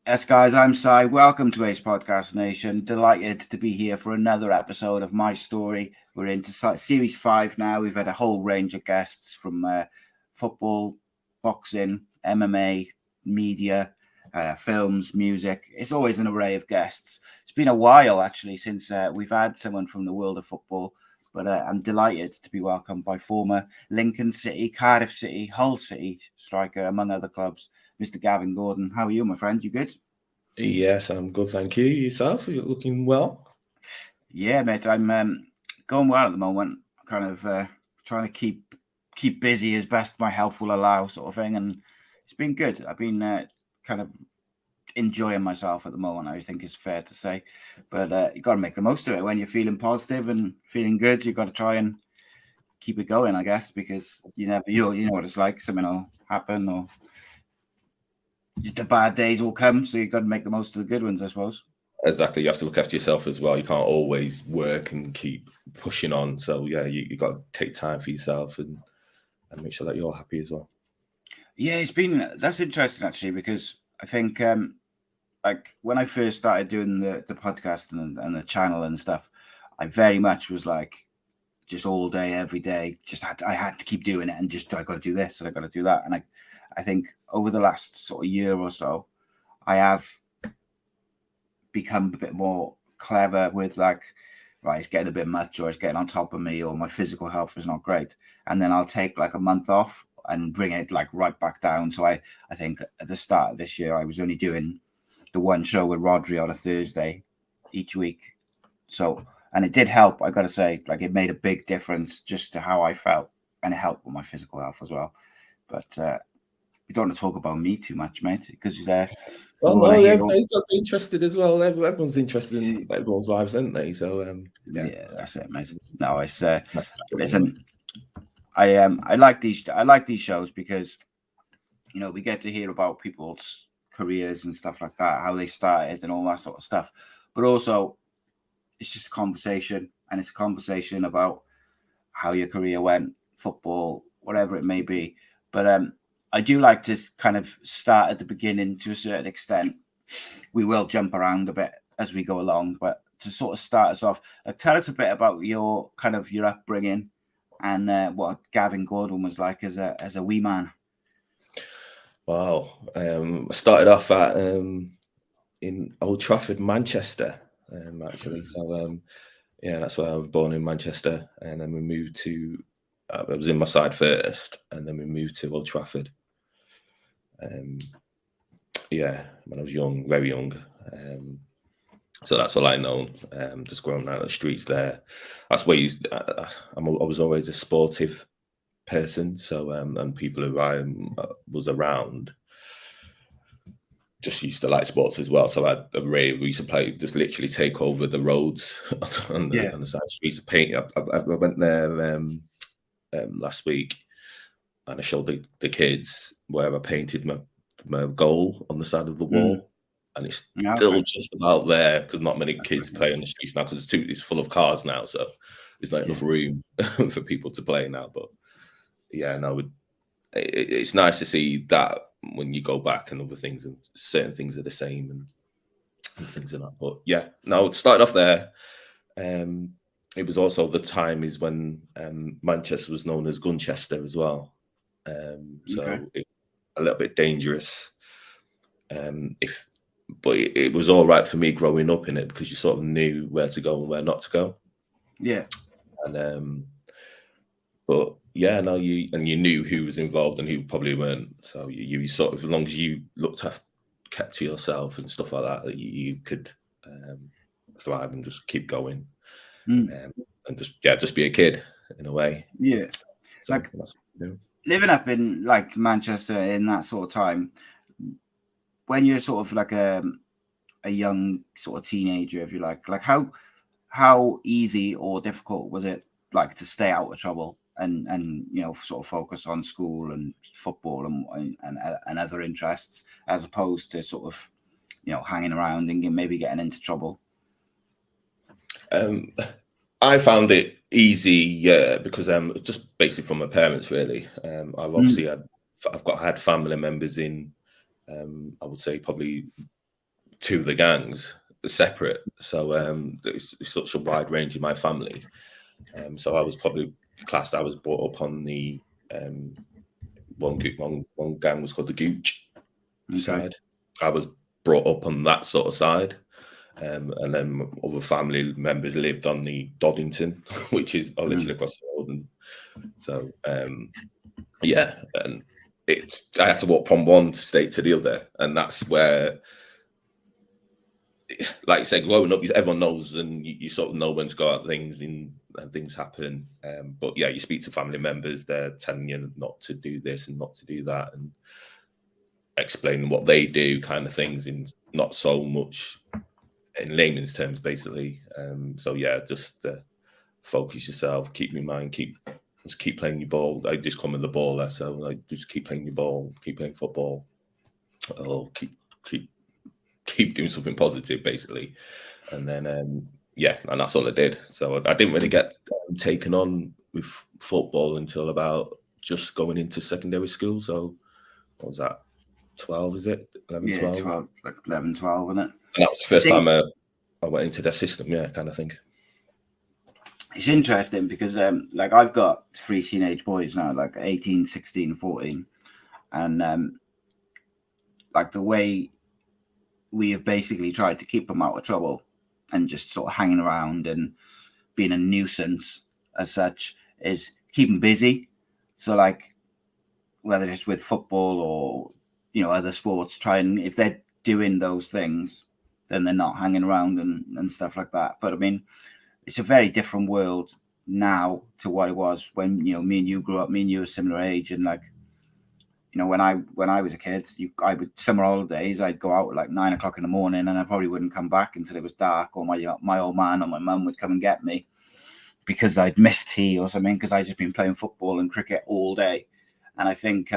Yes, guys, I'm Si. Welcome to Ace Podcast Nation. Delighted to be here for another episode of My Story. We're into Series 5 now. We've had a whole range of guests from football, boxing, MMA, media, films, music. It's always an array of guests. It's been a while, actually, since we've had someone from the world of football, but I'm delighted to be welcomed by former Lincoln City, Cardiff City, Hull City striker, among other clubs, Mr. Gavin Gordon. How are you, my friend? You good? Yes, I'm good, thank you. Yourself? You're looking well? Yeah, mate. I'm going well at the moment. Kind of trying to keep busy as best my health will allow, sort of thing. And it's been good. I've been kind of enjoying myself at the moment, I think is fair to say. But you got to make the most of it when you're feeling positive and feeling good. You got to try and keep it going, I guess, because you know what it's like. Something will happen, or the bad days will come. So you got to make the most of the good ones, I suppose. Exactly. You have to look after yourself as well. You can't always work and keep pushing on. So yeah, you got to take time for yourself and make sure that you're happy as well. Yeah, that's interesting actually, because I think like when I first started doing the podcast and the channel and stuff, I very much was like just all day, every day, I had to keep doing it, and just I got to do this and I got to do that. And I think over the last sort of year or so, I have become a bit more clever with like, right, it's getting a bit much, or it's getting on top of me, or my physical health is not great, and then I'll take like a month off and bring it like right back down. So I think at the start of this year, I was only doing the one show with Rodri on a Thursday each week. So, and it did help, I got to say, like it made a big difference just to how I felt, and it helped with my physical health as well. But we don't want to talk about me too much, mate, because everybody's got interested as well. Everyone's interested in everyone's lives, aren't they? So yeah, that's it, mate. No, it's listen. I like these shows because we get to hear about people's careers and stuff like that, how they started and all that sort of stuff. But also, it's just a conversation, and it's a conversation about how your career went, football, whatever it may be. But I do like to kind of start at the beginning to a certain extent. We will jump around a bit as we go along, but to sort of start us off, tell us a bit about your upbringing and what Gavin Gordon was like as a wee man. Wow. I started off at in Old Trafford, Manchester, actually. So yeah, that's where I was born, in Manchester, and then we moved to. I was in my side first, and then we moved to Old Trafford. Yeah, when I was young, very young. So that's all I know. Just growing out the streets there. That's where I was always a sportive person. So and people who I was around just used to like sports as well. So we used to play, just literally take over the roads on the side streets of paint. I went there last week, and I showed the kids where I painted my goal on the side of the wall, and it's still just about there because not many kids play on the streets now because it's full of cars now, so there's not enough room for people to play now. But yeah, no, it's nice to see that when you go back and other things, and certain things are the same and things like that. But yeah, no, it started off there. It was also the time is when Manchester was known as Gunchester as well. So a little bit dangerous. But it was all right for me growing up in it because you sort of knew where to go and where not to go. Yeah. And but yeah, no, you knew who was involved and who probably weren't. So you sort of, as long as you kept to yourself and stuff like that, you could thrive and just keep going. And just be a kid in a way. Yeah. So like living up in like Manchester in that sort of time, when you're sort of like a young sort of teenager, if you like how easy or difficult was it like to stay out of trouble and sort of focus on school and football and other interests, as opposed to sort of hanging around and maybe getting into trouble? I found it easy, yeah, because just basically from my parents, really. I've obviously had family members in, I would say probably two of the gangs separate. So it's such a wide range in my family. So I was probably classed. I was brought up on the one gang was called the Gooch side. I was brought up on that sort of side. And then other family members lived on the Doddington, which is literally across the road. And so, yeah, and I had to walk from one state to the other, and that's where, like you said, growing up, everyone knows, and you sort of know when to go out things, and things happen. But yeah, you speak to family members, they're telling you not to do this and not to do that, and explaining what they do, kind of things, in not so much in layman's terms, basically. So yeah, just focus yourself, keep your mind, keep playing your ball. I just come in the baller, so like just keep playing your ball, keep playing football, or keep doing something positive, basically. And then yeah, and that's all I did. So I didn't really get taken on with football until about just going into secondary school. So what was that? 12, is it? 11, yeah, 12, like 11, 12, isn't it? And that was the first time I went into their system, yeah, kind of thing. It's interesting because like I've got 3 teenage boys now, like 18, 16, 14. And like the way we have basically tried to keep them out of trouble and just sort of hanging around and being a nuisance as such is keep them busy. So like whether it's with football or, you know, other sports, try and if they're doing those things, then they're not hanging around and stuff like that. But I mean, it's a very different world now to what it was when, you know, me and you grew up, me and you were similar age. And like, you know, when I was a kid, I would summer holidays, I'd go out at like 9 o'clock in the morning and I probably wouldn't come back until it was dark, or my old man or my mum would come and get me because I'd missed tea or something, because I'd just been playing football and cricket all day. And I think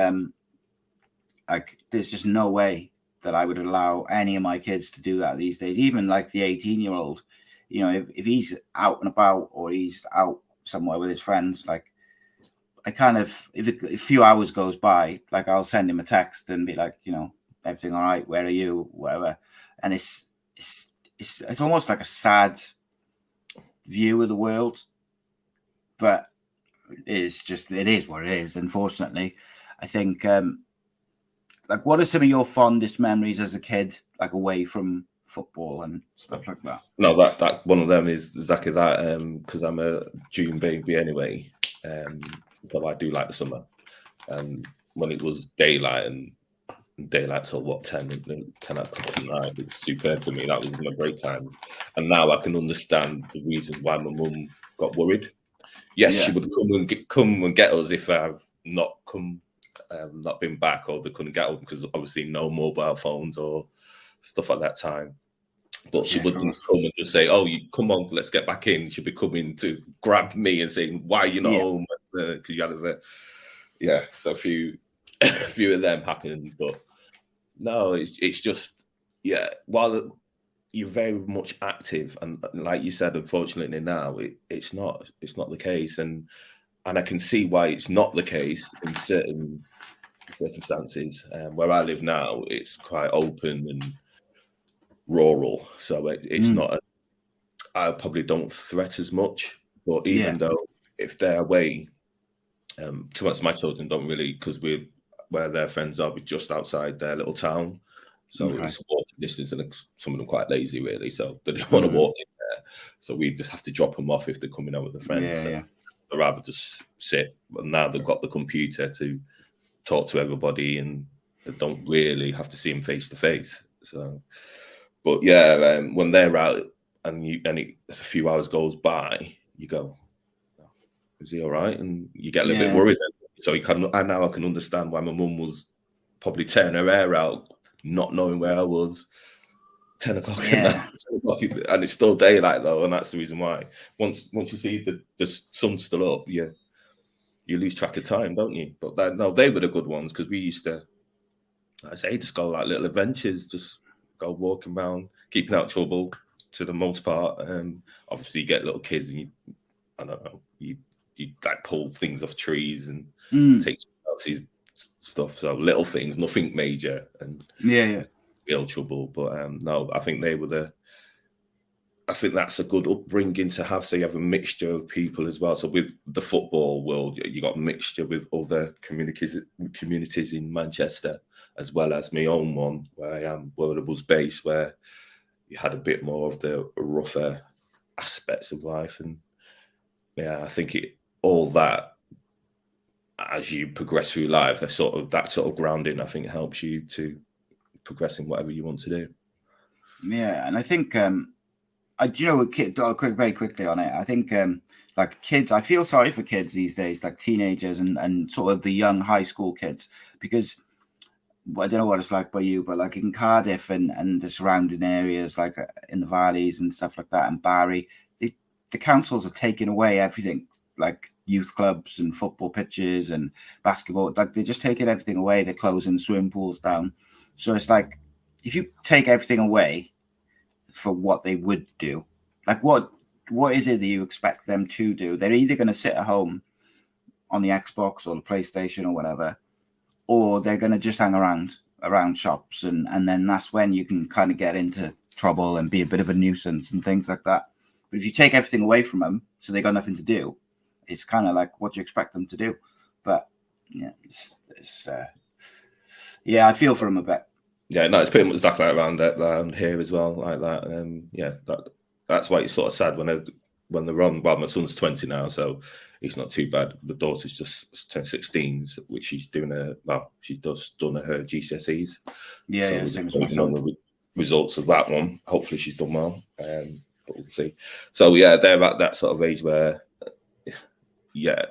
like there's just no way that I would allow any of my kids to do that these days. Even like the 18-year-old, you know, if he's out and about or he's out somewhere with his friends, like I kind of, if a few hours goes by, like I'll send him a text and be like, you know, everything all right? Where are you? Whatever. And it's almost like a sad view of the world, but it is what it is. Unfortunately, I think. Like, what are some of your fondest memories as a kid, like away from football and stuff like that? No, that's one of them is exactly that. Because I'm a June baby anyway. But I do like the summer. And when it was daylight and daylight till what 10 o'clock at night, it's superb to me. That was my great times. And now I can understand the reasons why my mum got worried. Yes, she would come and get us if I've not been back, or they couldn't get up because obviously no mobile phones or stuff at that time. But she wouldn't come and just say, "Oh, you come on, let's get back in." She'd be coming to grab me and saying, "Why are you not home?" Because you had so a few of them happened. But no, it's just while you're very much active, and like you said, unfortunately now it's not the case, and I can see why it's not the case in certain circumstances. Where I live now, it's quite open and rural, so it's not. I probably don't threat as much, but even though if they're away, to us, my children don't really, because where their friends are, we're just outside their little town, so it's walking distance, and some of them quite lazy, really, so they don't want to walk in there. So we just have to drop them off if they're coming out with a friend. I'd rather just sit. But now they've got the computer to talk to everybody, and they don't really have to see them face to face. So, but yeah, when they're out and a few hours goes by, you go, "Is he all right?" And you get a little bit worried. So now I can understand why my mum was probably tearing her hair out, not knowing where I was. 10 o'clock at night, 10 o'clock, and it's still daylight though, and that's the reason why. Once you see the sun's still up, you lose track of time, don't you? But they were the good ones, because we used to, like I say, just go like little adventures, just go walking around, keeping out of trouble to the most part. Obviously, you get little kids, and you like pull things off trees and take stuff. So little things, nothing major, and real trouble. But no, I think they were I think that's a good upbringing to have. So you have a mixture of people as well. So with the football world, you got a mixture with other communities in Manchester, as well as my own one, where I am, where I was based, where you had a bit more of the rougher aspects of life. And yeah, I think all that, as you progress through life, that sort of grounding, I think, helps you to progress in whatever you want to do. Yeah, and I think very quickly on it. I think like kids, I feel sorry for kids these days, like teenagers and sort of the young high school kids, because I don't know what it's like by you, but like in Cardiff and the surrounding areas, like in the valleys and stuff like that, and Barry, the councils are taking away everything, like youth clubs and football pitches and basketball. Like they're just taking everything away. They're closing swimming pools down. So it's like, if you take everything away for what they would do, like what is it that you expect them to do? They're either going to sit at home on the Xbox or the PlayStation or whatever, or they're going to just hang around shops, and then that's when you can kind of get into trouble and be a bit of a nuisance and things like that. But if you take everything away from them, so they got nothing to do, it's kind of like, what do you expect them to do? But yeah, yeah, I feel for them a bit. Yeah, no, it's pretty much exactly around here as well, like that. Yeah, that's why it's sort of sad when they're on. Well, my son's 20 now, so he's not too bad. The daughter's just turned 16, which she's doing she's just done her GCSEs. Yeah, so yeah, we're just waiting on the results of that one. Hopefully, she's done well, but we'll see. So yeah, they're at that sort of age where, yeah,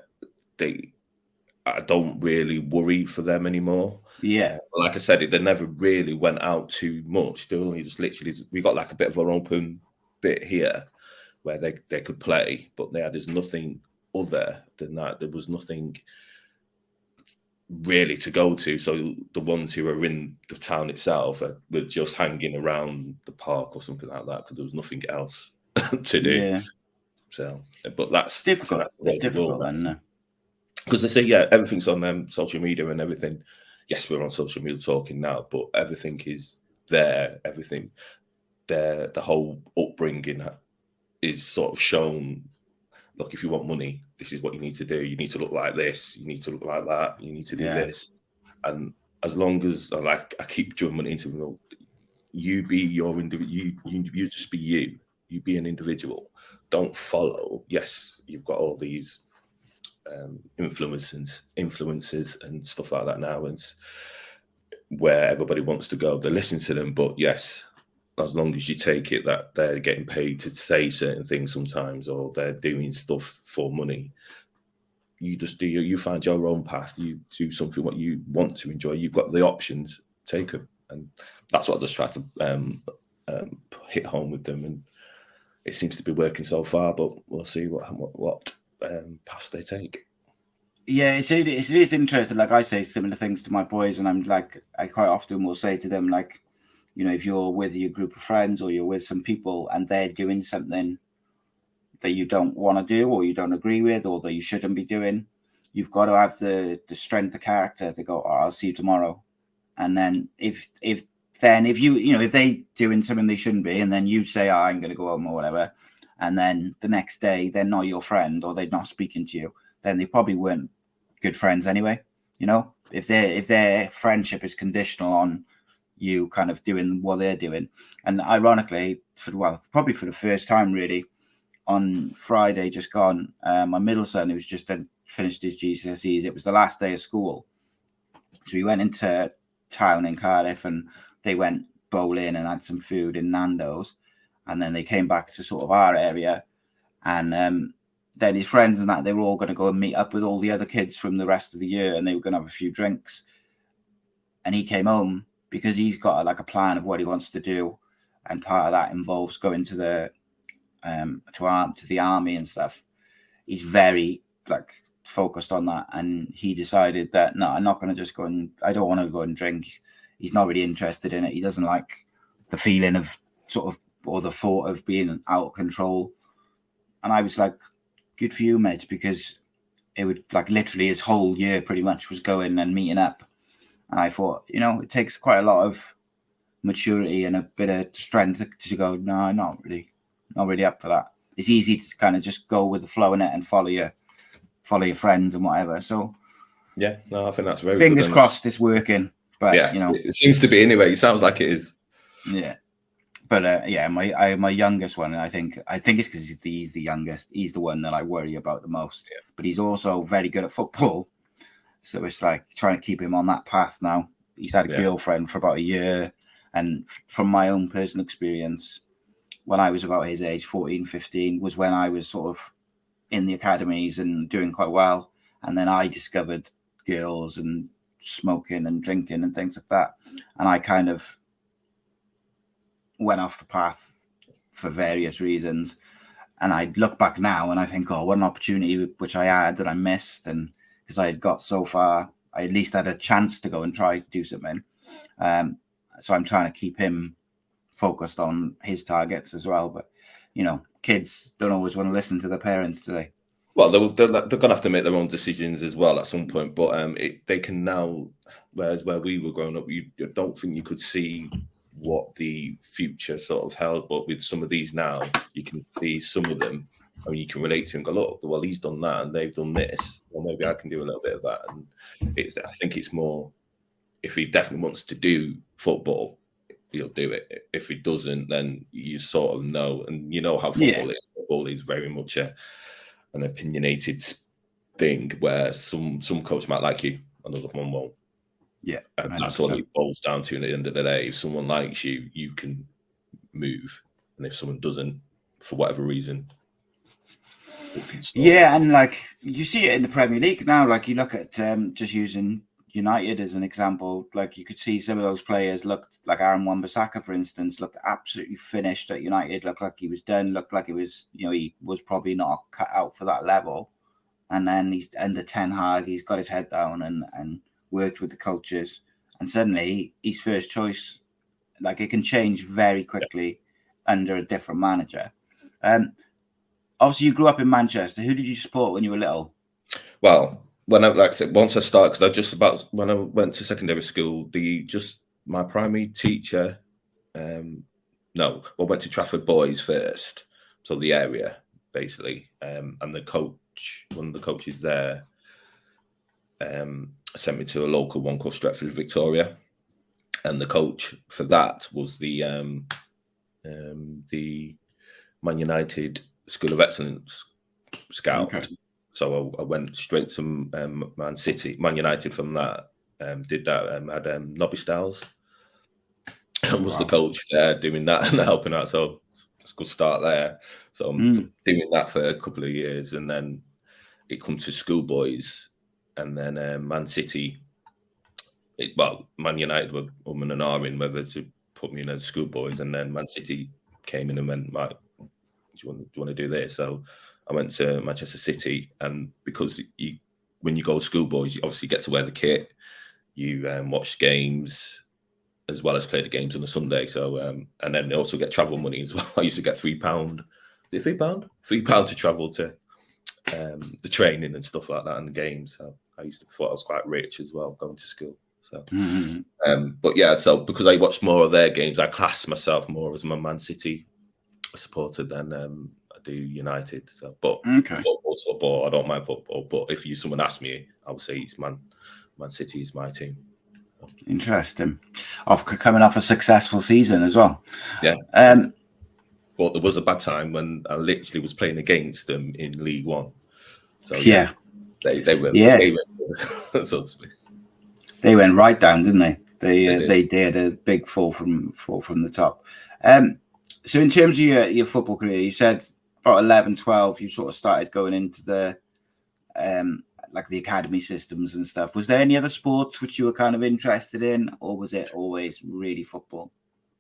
I don't really worry for them anymore. Yeah. Like I said, they never really went out too much. They only just literally, we got like a bit of an open bit here where they could play, but there's nothing other than that. There was nothing really to go to. So the ones who are in the town itself were just hanging around the park or something like that, because there was nothing else to do. Yeah. So, but that's difficult. It's difficult then. Because they say, yeah, everything's on social media and everything. Yes, we're on social media talking now, but everything is there. Everything there. The whole upbringing is sort of shown. Look, if you want money, this is what you need to do. You need to look like this. You need to look like that. You need to do this. And as long as I keep drumming into them, you be your individual. You just be you. You be an individual. Don't follow. Yes, you've got all these influences and stuff like that now, and where everybody wants to go, they listen to them. But yes, as long as you take it that they're getting paid to say certain things sometimes, or they're doing stuff for money, you just do you find your own path. You do something what you want to enjoy. You've got the options, take them. And that's what I just try to hit home with them, and it seems to be working so far, but we'll see what paths they take. Yeah, it is interesting. Like I say similar things to my boys, and I'm like, I quite often will say to them, like, you know, if you're with your group of friends or you're with some people and they're doing something that you don't want to do or you don't agree with or that you shouldn't be doing, you've got to have the strength of character to go, oh, I'll see you tomorrow. And then if they doing something they shouldn't be, and then you say, oh, I'm going to go home or whatever, and then the next day they're not your friend or they're not speaking to you, then they probably weren't good friends anyway. You know, if their friendship is conditional on you kind of doing what they're doing. And ironically, probably for the first time really, on Friday just gone, my middle son, who's just finished his GCSEs, it was the last day of school, so he went into town in Cardiff and they went bowling and had some food in Nando's, and then they came back to sort of our area, and then his friends and that, they were all going to go and meet up with all the other kids from the rest of the year, and they were going to have a few drinks. And he came home because he's got a plan of what he wants to do, and part of that involves going to the army and stuff. He's very focused on that, and he decided that no, I'm not going to just go and I don't want to go and drink. He's not really interested in it. He doesn't like the feeling of or the thought of being out of control. And I was like, good for you, mate, because it would literally his whole year pretty much was going and meeting up. And I thought, it takes quite a lot of maturity and a bit of strength to go, no, not really up for that. It's easy to kind of just go with the flow in it and follow your friends and whatever. So yeah, no, I think that's very fingers good, crossed it's working. But yeah, it seems to be anyway. It sounds like it is. Yeah. But yeah, my youngest one, I think it's because he's the youngest. He's the one that I worry about the most. Yeah. But he's also very good at football, so it's like trying to keep him on that path now. He's had a girlfriend for about a year, and from my own personal experience, when I was about his age, 14, 15, was when I was sort of in the academies and doing quite well, and then I discovered girls and smoking and drinking and things like that, and I kind of went off the path for various reasons. And I look back now and I think, oh, what an opportunity which I had that I missed. And because I had got so far, I at least had a chance to go and try to do something. So I'm trying to keep him focused on his targets as well. But, kids don't always want to listen to their parents, do they? Well, they're going to have to make their own decisions as well at some point. But they can now, whereas where we were growing up, you don't think you could see what the future sort of held, but with some of these now, you can see some of them, and you can relate to and go, look, well, he's done that and they've done this, well, maybe I can do a little bit of that. And I think it's more, if he definitely wants to do football, he'll do it. If he doesn't, then you sort of know, and you know how football is. Football is very much an opinionated thing where some coach might like you, another one won't. Yeah, and that's all it boils down to. At the end of the day, if someone likes you, you can move, and if someone doesn't, for whatever reason, yeah, and like you see it in the Premier League now. Like you look at just using United as an example. Like you could see some of those players looked like Aaron Wan-Bissaka, for instance, looked absolutely finished at United. Looked like he was done. Looked like it was, he was probably not cut out for that level. And then he's under Ten Hag. He's got his head down and worked with the coaches, and suddenly he's first choice. Like it can change very quickly under a different manager. Obviously, you grew up in Manchester. Who did you support when you were little? Well, when I said, once I started, because when I went to secondary school, my primary teacher, I went to Trafford Boys first, so the area basically, and the coach, one of the coaches there, sent me to a local one called Stretford Victoria, and the coach for that was the Man United School of Excellence scout. Okay. So I went straight to Man United from that. Did that. Had Nobby Styles was the coach there doing that and helping out. So it's a good start there. So I'm doing that for a couple of years, and then it comes to schoolboys. And then Man City, Man United were and ahhing whether to put me in as schoolboys, and then Man City came in and went, right, do you want to do this? So I went to Manchester City, and because when you go schoolboys, you obviously get to wear the kit, you watch games as well as play the games on a Sunday. So and then they also get travel money as well. I used to get £3. Is it £3? £3 to travel to the training and stuff like that and the games. So I used to thought I was quite rich as well going to school. So but yeah, so because I watched more of their games, I class myself more as a Man City supporter than I do United. So but football's football. I don't mind football, but if someone asked me, I would say it's Man City is my team. Interesting. Coming off a successful season as well. Yeah. But there was a bad time when I literally was playing against them in League One. So they were so to speak. They went right down, didn't they? They did a big fall from the top. So in terms of your football career, you said about 11, 12, you sort of started going into the like the academy systems and stuff. Was there any other sports which you were kind of interested in, or was it always really football?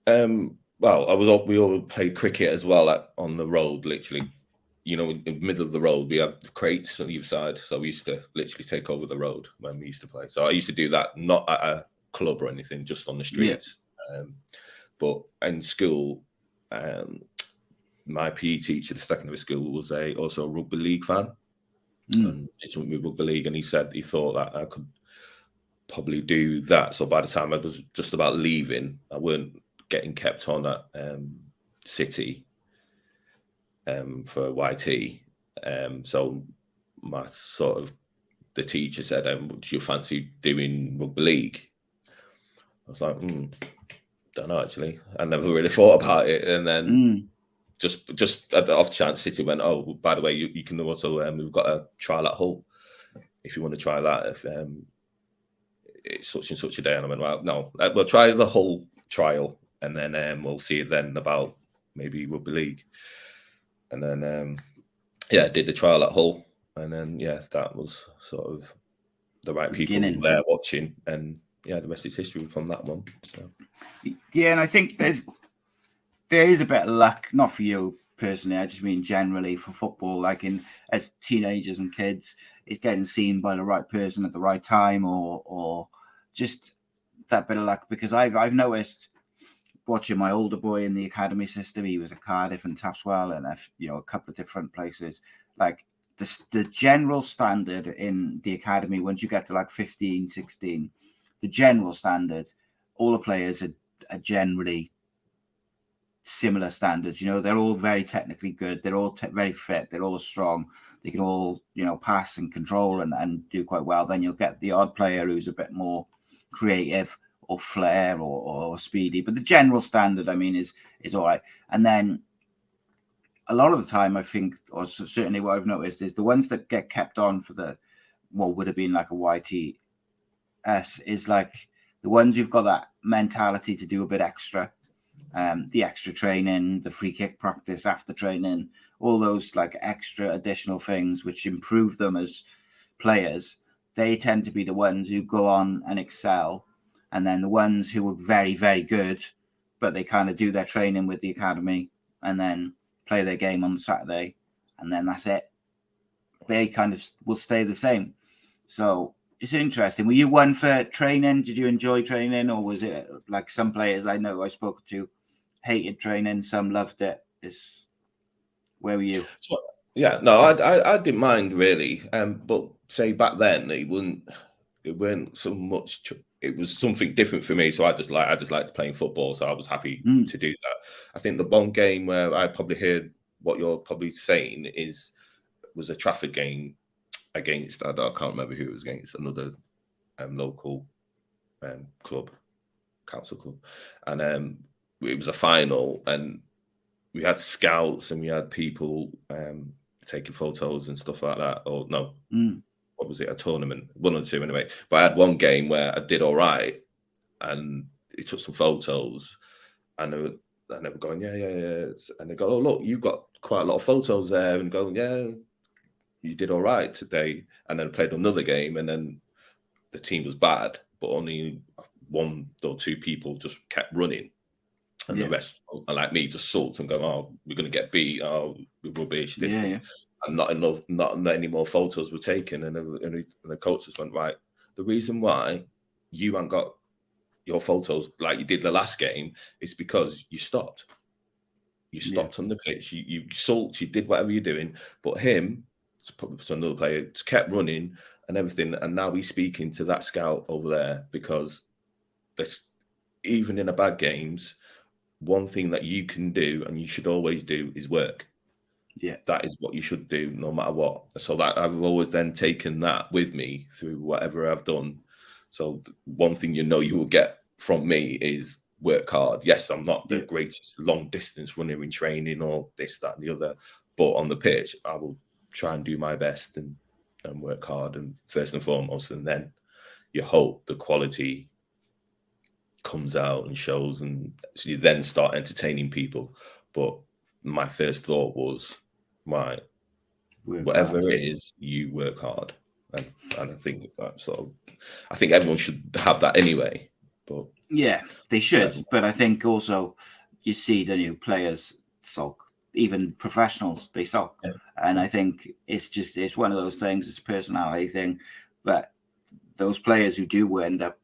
Well, we all played cricket as well on the road, literally. In the middle of the road, we have crates on either side. So we used to literally take over the road when we used to play. So I used to do that, not at a club or anything, just on the streets. Yeah. But in school, my PE teacher, the secondary school, was also a rugby league fan. And did something with rugby league, and he said he thought that I could probably do that. So by the time I was just about leaving, I weren't getting kept on at City for YT. So my sort of the teacher said, "Do you fancy doing rugby league?" I was like, "Don't know actually. I never really thought about it." And then just at the off chance, City went, "Oh, by the way, you can also we've got a trial at Hull if you want to try that. If it's such and such a day." And I went, "Well, no, we'll try the Hull trial, and then we'll see then about maybe rugby league." And then I did the trial at Hull, and then that was sort of the right people there watching, and the rest is history from that one. So. Yeah, and I think there is a bit of luck, not for you personally, I just mean generally for football, like as teenagers and kids, it's getting seen by the right person at the right time, or just that bit of luck. Because I've noticed watching my older boy in the academy system, he was at Cardiff and Taftswell and a couple of different places. Like the general standard in the academy, once you get to like 15, 16, the general standard, all the players are generally similar standards. They're all very technically good. They're all very fit. They're all strong. They can all, pass and control and do quite well. Then you'll get the odd player who's a bit more creative or flair or speedy. But the general standard, I mean, is all right. And then a lot of the time, I think, or certainly what I've noticed, is the ones that get kept on for what would have been like a YTS is like the ones who've got that mentality to do a bit extra. The extra training, the free kick practice after training, all those like extra additional things which improve them as players, they tend to be the ones who go on and excel. And then the ones who are very, very good, but they kind of do their training with the academy and then play their game on Saturday, and then that's it. They kind of will stay the same. So it's interesting. Were you one for training? Did you enjoy training, or was it like some players I know I spoke to hated training, some loved it? Where were you? I didn't mind really, but say back then it weren't so much. It was something different for me, so I just liked playing football, so I was happy to do that. I think the one game where I probably heard what you're probably saying was a Trafford game against, I can't remember who it was against, another local club, council club, and it was a final, and we had scouts and we had people taking photos and stuff like that. Or no, what was it? A tournament, 1 or 2 anyway. But I had one game where I did all right, and he took some photos, and they were going, yeah, and they go, "Oh look, you've got quite a lot of photos there," and go, "Yeah, you did all right today." And then I played another game, and then the team was bad, but only 1 or 2 people just kept running. And the rest, like me, just sulked and go, "Oh, we're going to get beat. Oh, we're rubbish." This. And not any more photos were taken. And the coach just went, "Right, the reason why you haven't got your photos like you did the last game is because you stopped. You stopped on the pitch. You sulked. You did whatever you're doing. But him, so another player, just kept running and everything. And now he's speaking to that scout over there because this, even in the bad games, one thing that you can do and you should always do is work. Yeah, that is what you should do no matter what." So that I've always then taken that with me through whatever I've done. So one thing you will get from me is work hard. Yes, I'm not the greatest long distance runner in training or this, that, and the other, but on the pitch, I will try and do my best and work hard, and first and foremost, and then you hope the quality comes out and shows, and so you then start entertaining people. But my first thought was, right, whatever it is, you work hard, and I think that I think everyone should have that anyway. But yeah, they should. But I think also you see the new players sulk, even professionals, they sulk, and I think it's one of those things. It's a personality thing, but those players who do end up,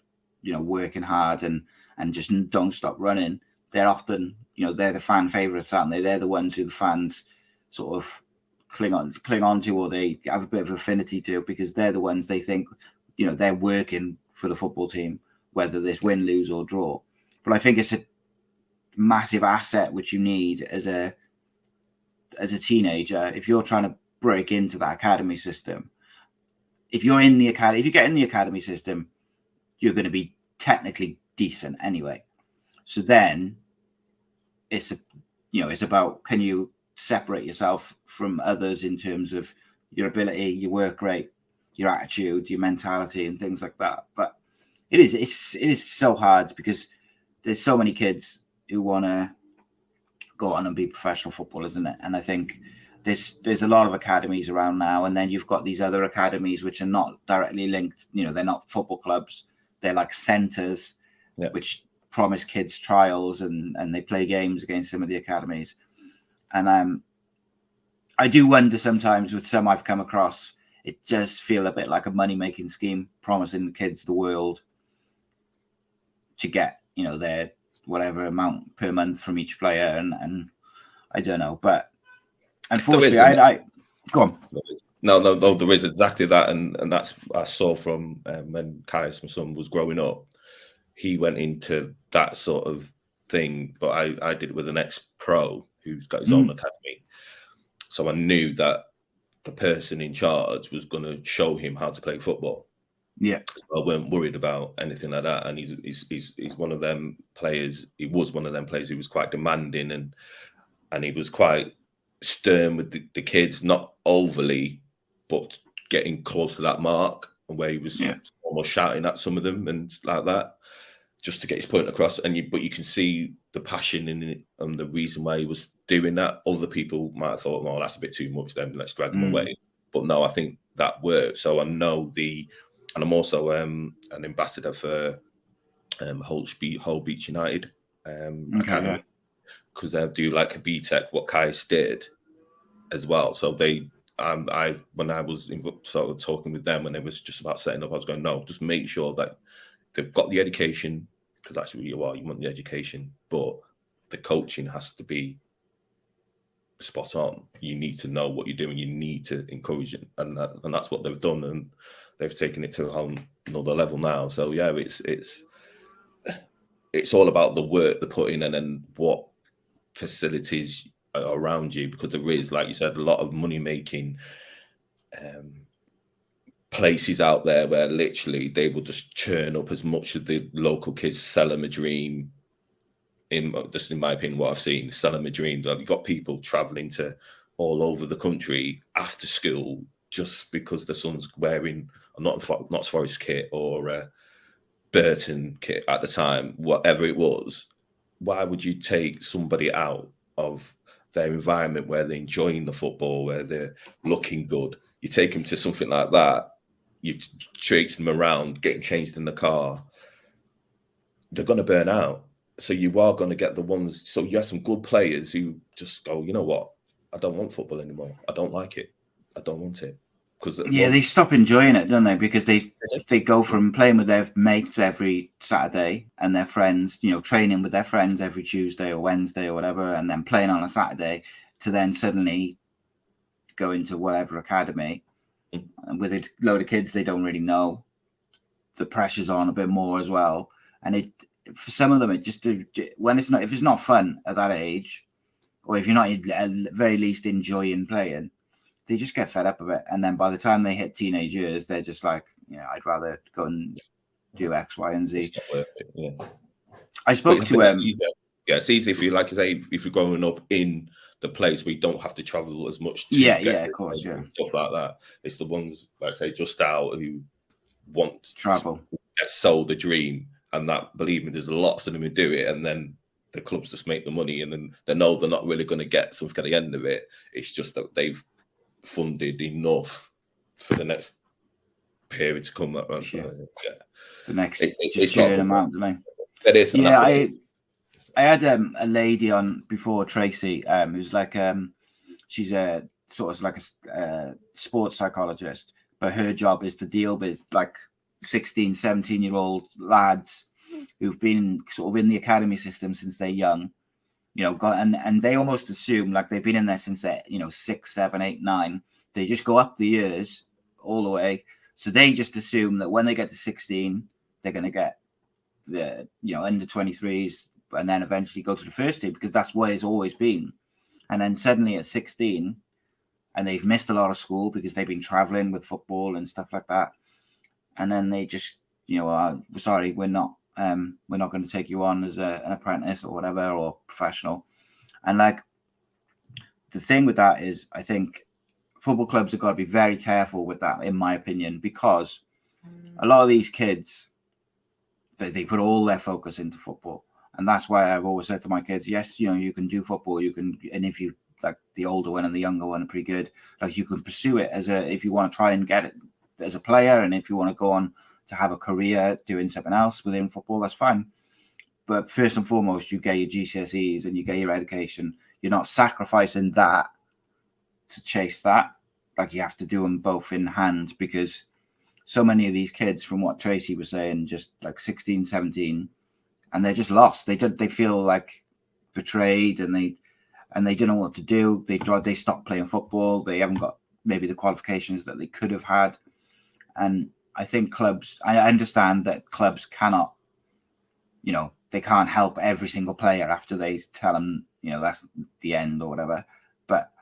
working hard and just don't stop running, they're often, they're the fan favorites, aren't they? They're the ones who the fans sort of cling on to, or they have a bit of affinity to, because they're the ones they think, they're working for the football team, whether this win, lose, or draw. But I think massive asset which you need as a teenager. If you're trying to break into that academy system, if you get in the academy system, you're going to be technically decent anyway. So then it's about, can you separate yourself from others in terms of your ability, your work rate, your attitude, your mentality, and things like that. But it is so hard because there's so many kids who want to go on and be professional footballers, isn't it? And I think there's a lot of academies around now, and then you've got these other academies which are not directly linked. They're not football clubs; they're like centres, which promise kids trials, and they play games against some of the academies. And I do wonder sometimes with some I've come across, it does feel a bit like a money-making scheme, promising the kids the world to get, their whatever amount per month from each player. And I don't know, but unfortunately, I go on. No, there is exactly that. And that's I saw from when Kai's my son was growing up. He went into that sort of thing, but I did it with an ex-pro who's got his own academy. So I knew that the person in charge was going to show him how to play football. Yeah, so I weren't worried about anything like that. And he's one of them players. He was one of them players who was quite demanding and he was quite stern with the kids, not overly, but getting close to that mark, and where he was almost shouting at some of them and like that, just to get his point across. But you can see the passion in it and the reason why he was doing that. Other people might have thought, well, that's a bit too much, then let's drag him away. But no, I think that worked. So I know and I'm also an ambassador for Hull Beach United Academy, because they do like a BTEC, what Kais did as well. So when I was sort of talking with them when it was just about setting up, I was going, no, just make sure that they've got the education, because that's what you are. You want the education, but the coaching has to be spot on. You need to know what you're doing. You need to encourage it, and that's what they've done, and they've taken it to a whole another level now. So yeah, it's all about the work they're putting in and what facilities are around you, because there is, like you said, a lot of money making places out there where literally they will just churn up as much of the local kids, sell them a dream. In my opinion, what I've seen, sell them a dream. You've got people traveling to all over the country after school just because the son's wearing a Notts Forest kit or a Burton kit at the time, whatever it was. Why would you take somebody out of their environment where they're enjoying the football, where they're looking good? You take them to something like that, you chase them around, getting changed in the car, they're going to burn out. So you are going to get the ones. So you have some good players who just go, you know what? I don't want football anymore. I don't like it. I don't want it. They stop enjoying it, don't they? Because they go from playing with their mates every Saturday and their friends, training with their friends every Tuesday or Wednesday or whatever, and then playing on a Saturday, to then suddenly go into whatever academy and with a load of kids they don't really know. The pressure's on a bit more as well, and for some of them, if it's not fun at that age, or if you're not at very least enjoying playing, they just get fed up of it. And then by the time they hit teenage years, they're just like, I'd rather go and do X, Y, and Z. It's not worth it. Yeah. I spoke to it's easy if you if you're growing up in the place where you don't have to travel as much. Of course, stuff like that. It's the ones, like I say, just out who want to travel, get sold a dream. And that, believe me, there's lots of them who do it, and then the clubs just make the money, and then they know they're not really going to get something at the end of it. It's just that they've funded enough for the next period to come. The next churn amount, don't they? It is. I had a lady on before, Tracy, who's like she's a sort of like a sports psychologist, but her job is to deal with like 16, 17-year-old lads who've been sort of in the academy system since they're young, and they almost assume like they've been in there since they're 6, 7, 8, 9. They just go up the years all the way, so they just assume that when they get to 16, they're going to get the under 23s, and then eventually go to the first team, because that's where it's always been. And then suddenly at 16, and they've missed a lot of school because they've been traveling with football and stuff like that. And then they just, sorry, we're not going to take you on as an apprentice or whatever, or professional. And like, the thing with that is, I think football clubs have got to be very careful with that, in my opinion, because a lot of these kids, they put all their focus into football. And that's why I've always said to my kids, yes, you can do football, you can, and if you, like, the older one and the younger one are pretty good, like, you can pursue it if you want to try and get it as a player, and if you want to go on to have a career doing something else within football, that's fine. But first and foremost, you get your GCSEs and you get your education. You're not sacrificing that to chase that. Like, you have to do them both in hand, because so many of these kids, from what Tracy was saying, just like 16, 17, and they're just lost. They feel like betrayed, and they don't know what to do. They stop playing football. They haven't got maybe the qualifications that they could have had. And I think clubs, I understand that clubs cannot, they can't help every single player after they tell them, that's the end or whatever. But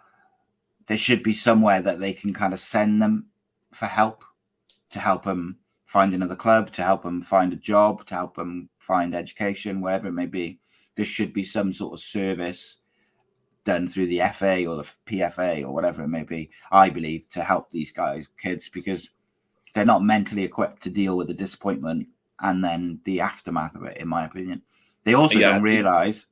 there should be somewhere that they can kind of send them for help, to help them find another club, to help them find a job, to help them find education, wherever it may be. There should be some sort of service done through the FA or the PFA or whatever it may be, I believe, to help these kids, because they're not mentally equipped to deal with the disappointment and then the aftermath of it, in my opinion. They also don't realise,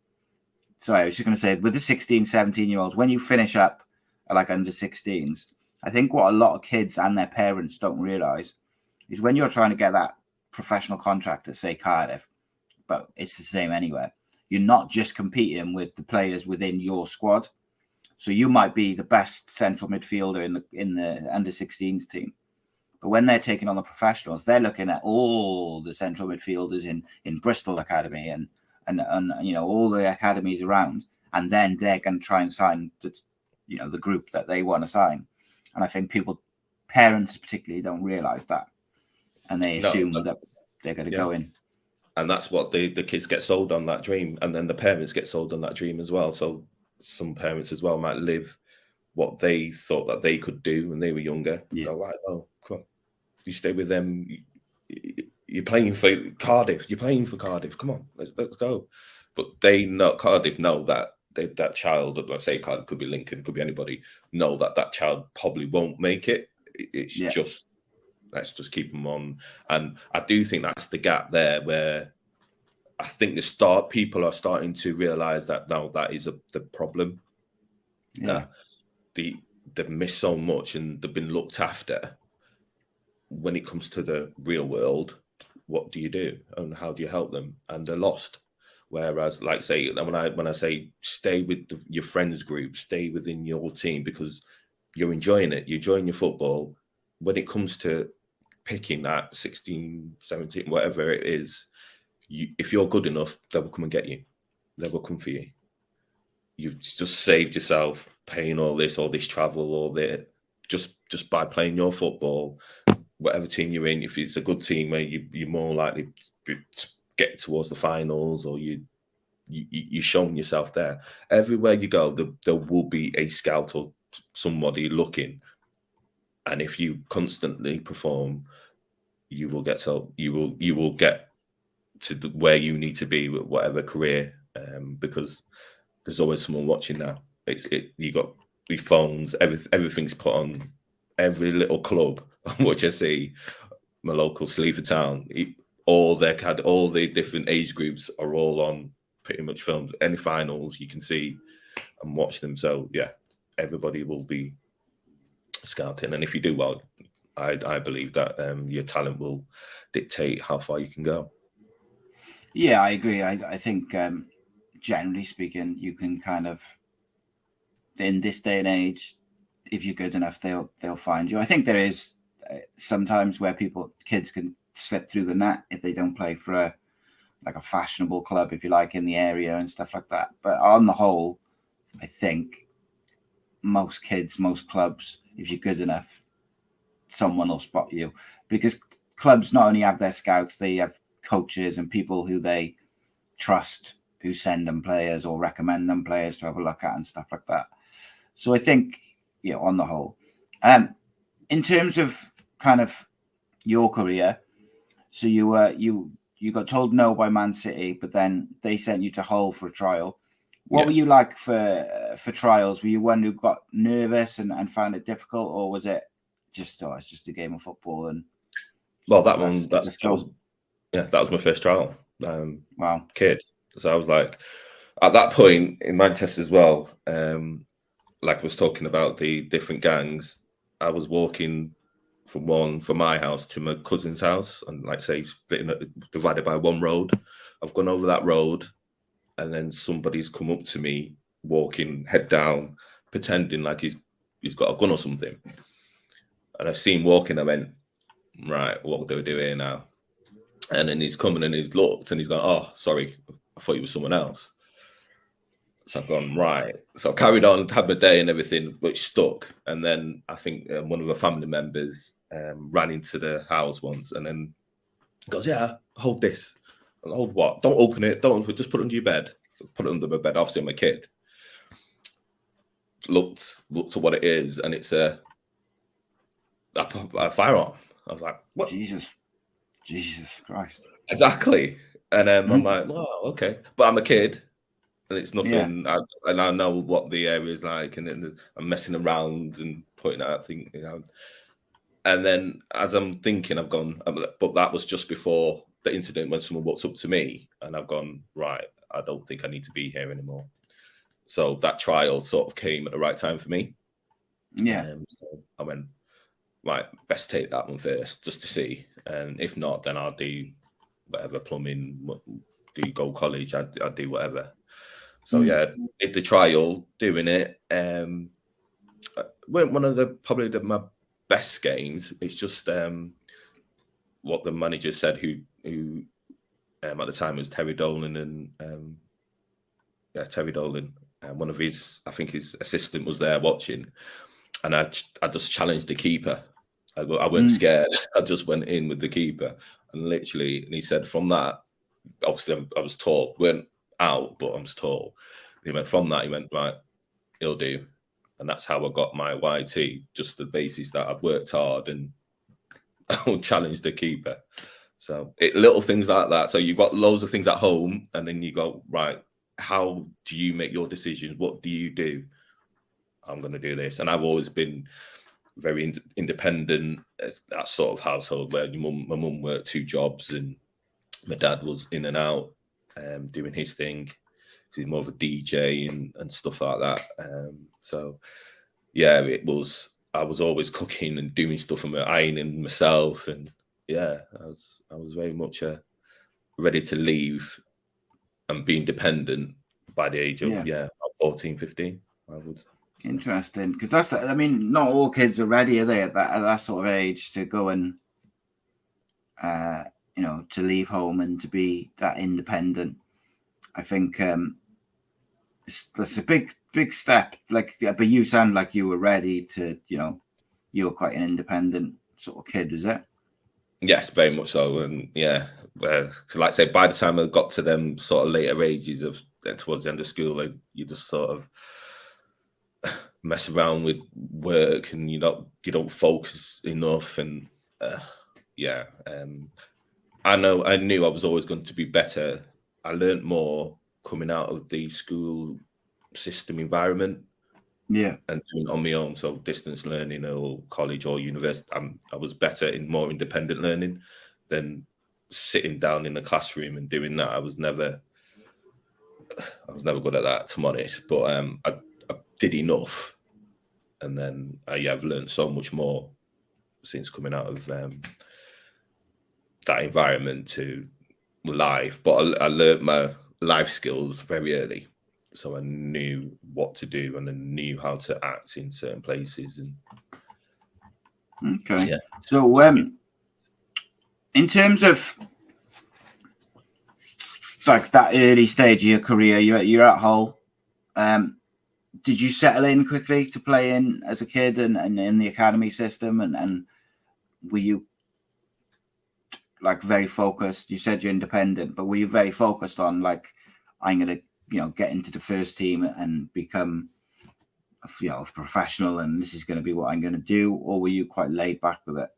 sorry, I was just going to say, with the 16, 17-year-olds, when you finish up like under 16s, I think what a lot of kids and their parents don't realise is when you're trying to get that professional contract at, say, Cardiff, but it's the same anywhere, you're not just competing with the players within your squad. So you might be the best central midfielder in the under 16s team. But when they're taking on the professionals, they're looking at all the central midfielders in Bristol Academy and all the academies around, and then they're going to try and sign the group that they want to sign. And I think parents particularly don't realise that, and they assume that they're going to go in. And that's what the kids get sold on, that dream, and then the parents get sold on that dream as well. So some parents as well might live what they thought that they could do when they were younger. Yeah. Go, right, oh, come on. You stay with them. You're playing for Cardiff. You're playing for Cardiff. Come on, let's go. But Cardiff know that that child, let's say Cardiff, could be Lincoln, could be anybody, know that child probably won't make it. It's just, let's just keep them on. And I do think that's the gap there, where I think people are starting to realise that now that is the problem. Yeah. That they've missed so much and they've been looked after. When it comes to the real world, what do you do and how do you help them? And they're lost. Whereas, like, say, when I say stay with your friends group, stay within your team, because you're enjoying it, you're enjoying your football. When it comes to picking that 16, 17, whatever it is, if you're good enough, they will come and get you. They will come for you. You've just saved yourself paying all this travel, all that, just by playing your football. Whatever team you're in, if it's a good team where you're more likely to get towards the finals, or you're showing yourself there. Everywhere you go, there will be a scout or somebody looking, and if you constantly perform, you will get to where you need to be with whatever career, because there's always someone watching now. You got the phones, everything's put on. Every little club, which I see, my local Sleaford town, all the different age groups are all on pretty much films. Any finals you can see and watch them. So yeah, everybody will be scouting, and if you do well, I believe that your talent will dictate how far you can go. Yeah, I agree. I think generally speaking, you can kind of, in this day and age, if you're good enough, they'll find you. I think there is sometimes where kids can slip through the net if they don't play for a fashionable club, if you like, in the area and stuff like that. But on the whole, I think most clubs, if you're good enough, someone will spot you, because clubs not only have their scouts, they have coaches and people who they trust, who send them players or recommend them players to have a look at and stuff like that. So I think, on the whole, in terms of kind of your career, so you got told no by Man City, but then they sent you to Hull for a trial. What were you like for trials? Were you one who got nervous and found it difficult, or was it just it's just a game of football? And well, that was my first trial. Wow, kid. So I was like, at that point in Manchester as well. Like I was talking about the different gangs. I was walking from my house to my cousin's house, and like say divided by one road. I've gone over that road, and then somebody's come up to me walking head down, pretending like he's got a gun or something. And I've seen walking. I went, right, what do we do here now? And then he's coming and he's looked and he's gone, oh, sorry, I thought you were someone else. So I've gone, right. So I carried on, had my day and everything, which stuck. And then I think one of the family members ran into the house once and then goes, yeah, hold this. And hold what? Don't open it. Just put it under your bed. So put it under my bed. Obviously, I'm a kid. Looked at what it is, and it's a firearm. I was like, what? Jesus Christ. Exactly. And I'm like, oh, okay. But I'm a kid. And it's nothing. Yeah. I know what the area is like, and then I'm messing around and pointing out things. And then as I'm thinking, I've gone, but that was just before the incident when someone walked up to me, and I've gone, right, I don't think I need to be here anymore. So that trial sort of came at the right time for me. Yeah. So I went, right, best take that one first, just to see. And if not, then I'll do whatever, plumbing, go college, I'll do whatever. So yeah, did the trial, doing it. One of my best games. It's just what the manager said, who at the time was Terry Dolan and Terry Dolan. One of his, I think his assistant was there watching, and I just challenged the keeper. I wasn't scared. I just went in with the keeper, and he said from that, obviously I was tall, weren't out, but I was tall. He went from that. He went, right, he'll do, and that's how I got my YT. Just the basis that I've worked hard and I'll challenge the keeper. So little things like that. So you've got loads of things at home, and then you go, right, how do you make your decisions? What do you do? I'm going to do this. And I've always been very independent, that sort of household where my mum worked 2 jobs and my dad was in and out doing his thing. He's more of a DJ and stuff like that. So yeah, I was always cooking and doing stuff and ironing myself, and yeah, I was very much ready to leave and be independent by the age of 14, 15. I would. Interesting, because not all kids are ready, are they, at that sort of age to go and to leave home and to be that independent. I think that's a big step. But you sound like you were ready to, you were quite an independent sort of kid, is it? Yes, very much so. And yeah, so like I say, by the time I got to them sort of later ages of towards the end of school, you just sort of mess around with work, and you don't focus enough. And I knew I was always going to be better. I learned more coming out of the school system environment. Yeah. And doing it on my own, so distance learning or college or university. I was better in more independent learning than sitting down in a classroom and doing that. I was never good at that, to be honest. But I did enough, and then I've learned so much more since coming out of that environment to life. But I learned my life skills very early. So I knew what to do, and I knew how to act in certain places. And okay, yeah. So in terms of like that early stage of your career, you're at Hull. Did you settle in quickly to play in as a kid and in the academy system? And were you like very focused? You said you're independent, but were you very focused on like, I'm going to, get into the first team and become, a professional, and this is going to be what I'm going to do? Or were you quite laid back with it?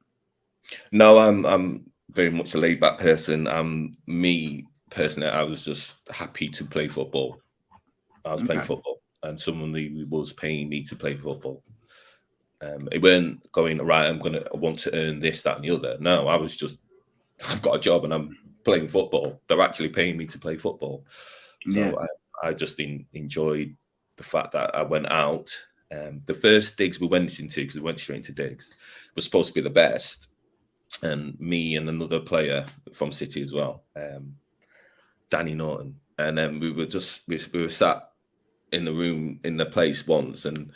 No, I'm very much a laid back person. Me personally, I was just happy to play football. I was playing football, and someone was paying me to play football. It weren't going right. I want to earn this, that, and the other. No, I was just, I've got a job and I'm playing football. They're actually paying me to play football. So I just enjoyed the fact that I went out. The first digs we went into, because we went straight into digs, was supposed to be the best. And me and another player from City as well, Danny Norton. And then we were sat in the room in the place once and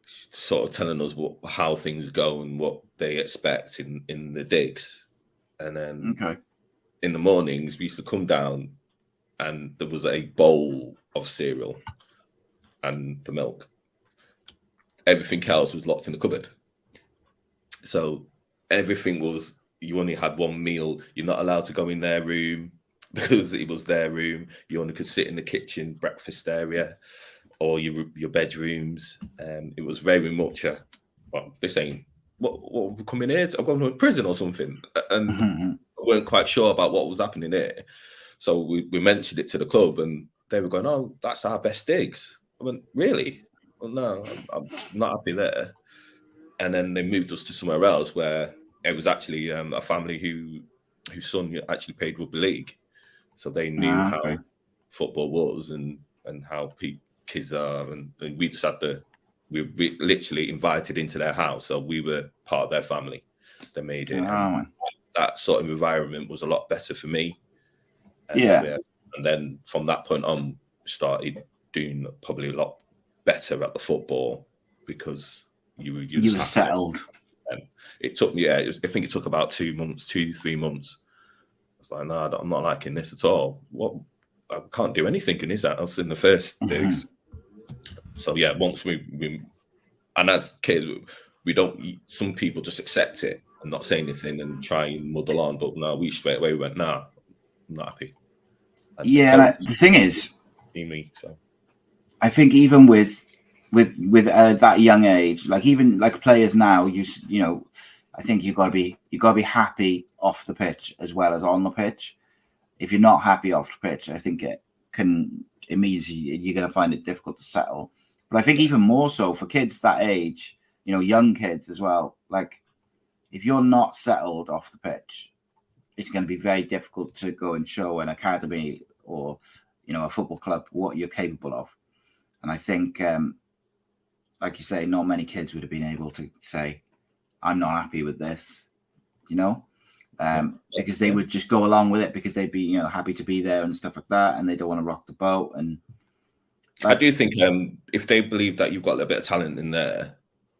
sort of telling us how things go and what they expect in the digs. And then in the mornings, we used to come down and there was a bowl of cereal and the milk. Everything else was locked in the cupboard. So everything was, you only had one meal. You're not allowed to go in their room because it was their room. You only could sit in the kitchen, breakfast area, or your bedrooms. It was very much they're saying, what we're coming here? I'm going to prison or something. And I weren't quite sure about what was happening here. So we mentioned it to the club and they were going, oh, that's our best digs. I went, really? Well, no, I'm not happy there. And then they moved us to somewhere else where it was actually a family whose son actually played rugby league. So they knew how football was and how kids are. And we just had we literally invited into their house. So we were part of their family. They made it. That sort of environment was a lot better for me. And then from that point on, started doing probably a lot better at the football because you were settled. And it took me, I think it took about 2 months, 3 months. I was like, no, I'm not liking this at all. What? I can't do anything in this house in the first days. So once we and as kids, we don't. Some people just accept it and not say anything and try and muddle on. But no, we straight away went, nah, I'm not happy. And the thing is, me. So I think even with that young age, like even like players now, I think you gotta be happy off the pitch as well as on the pitch. If you're not happy off the pitch, I think it means you're gonna find it difficult to settle. But I think even more so for kids that age, young kids as well. Like if you're not settled off the pitch, it's going to be very difficult to go and show an academy or a football club what you're capable of. And I think, like you say, not many kids would have been able to say, "I'm not happy with this," because they would just go along with it because they'd be happy to be there and stuff like that, and they don't want to rock the boat. And I do think if they believe that you've got a little bit of talent in there,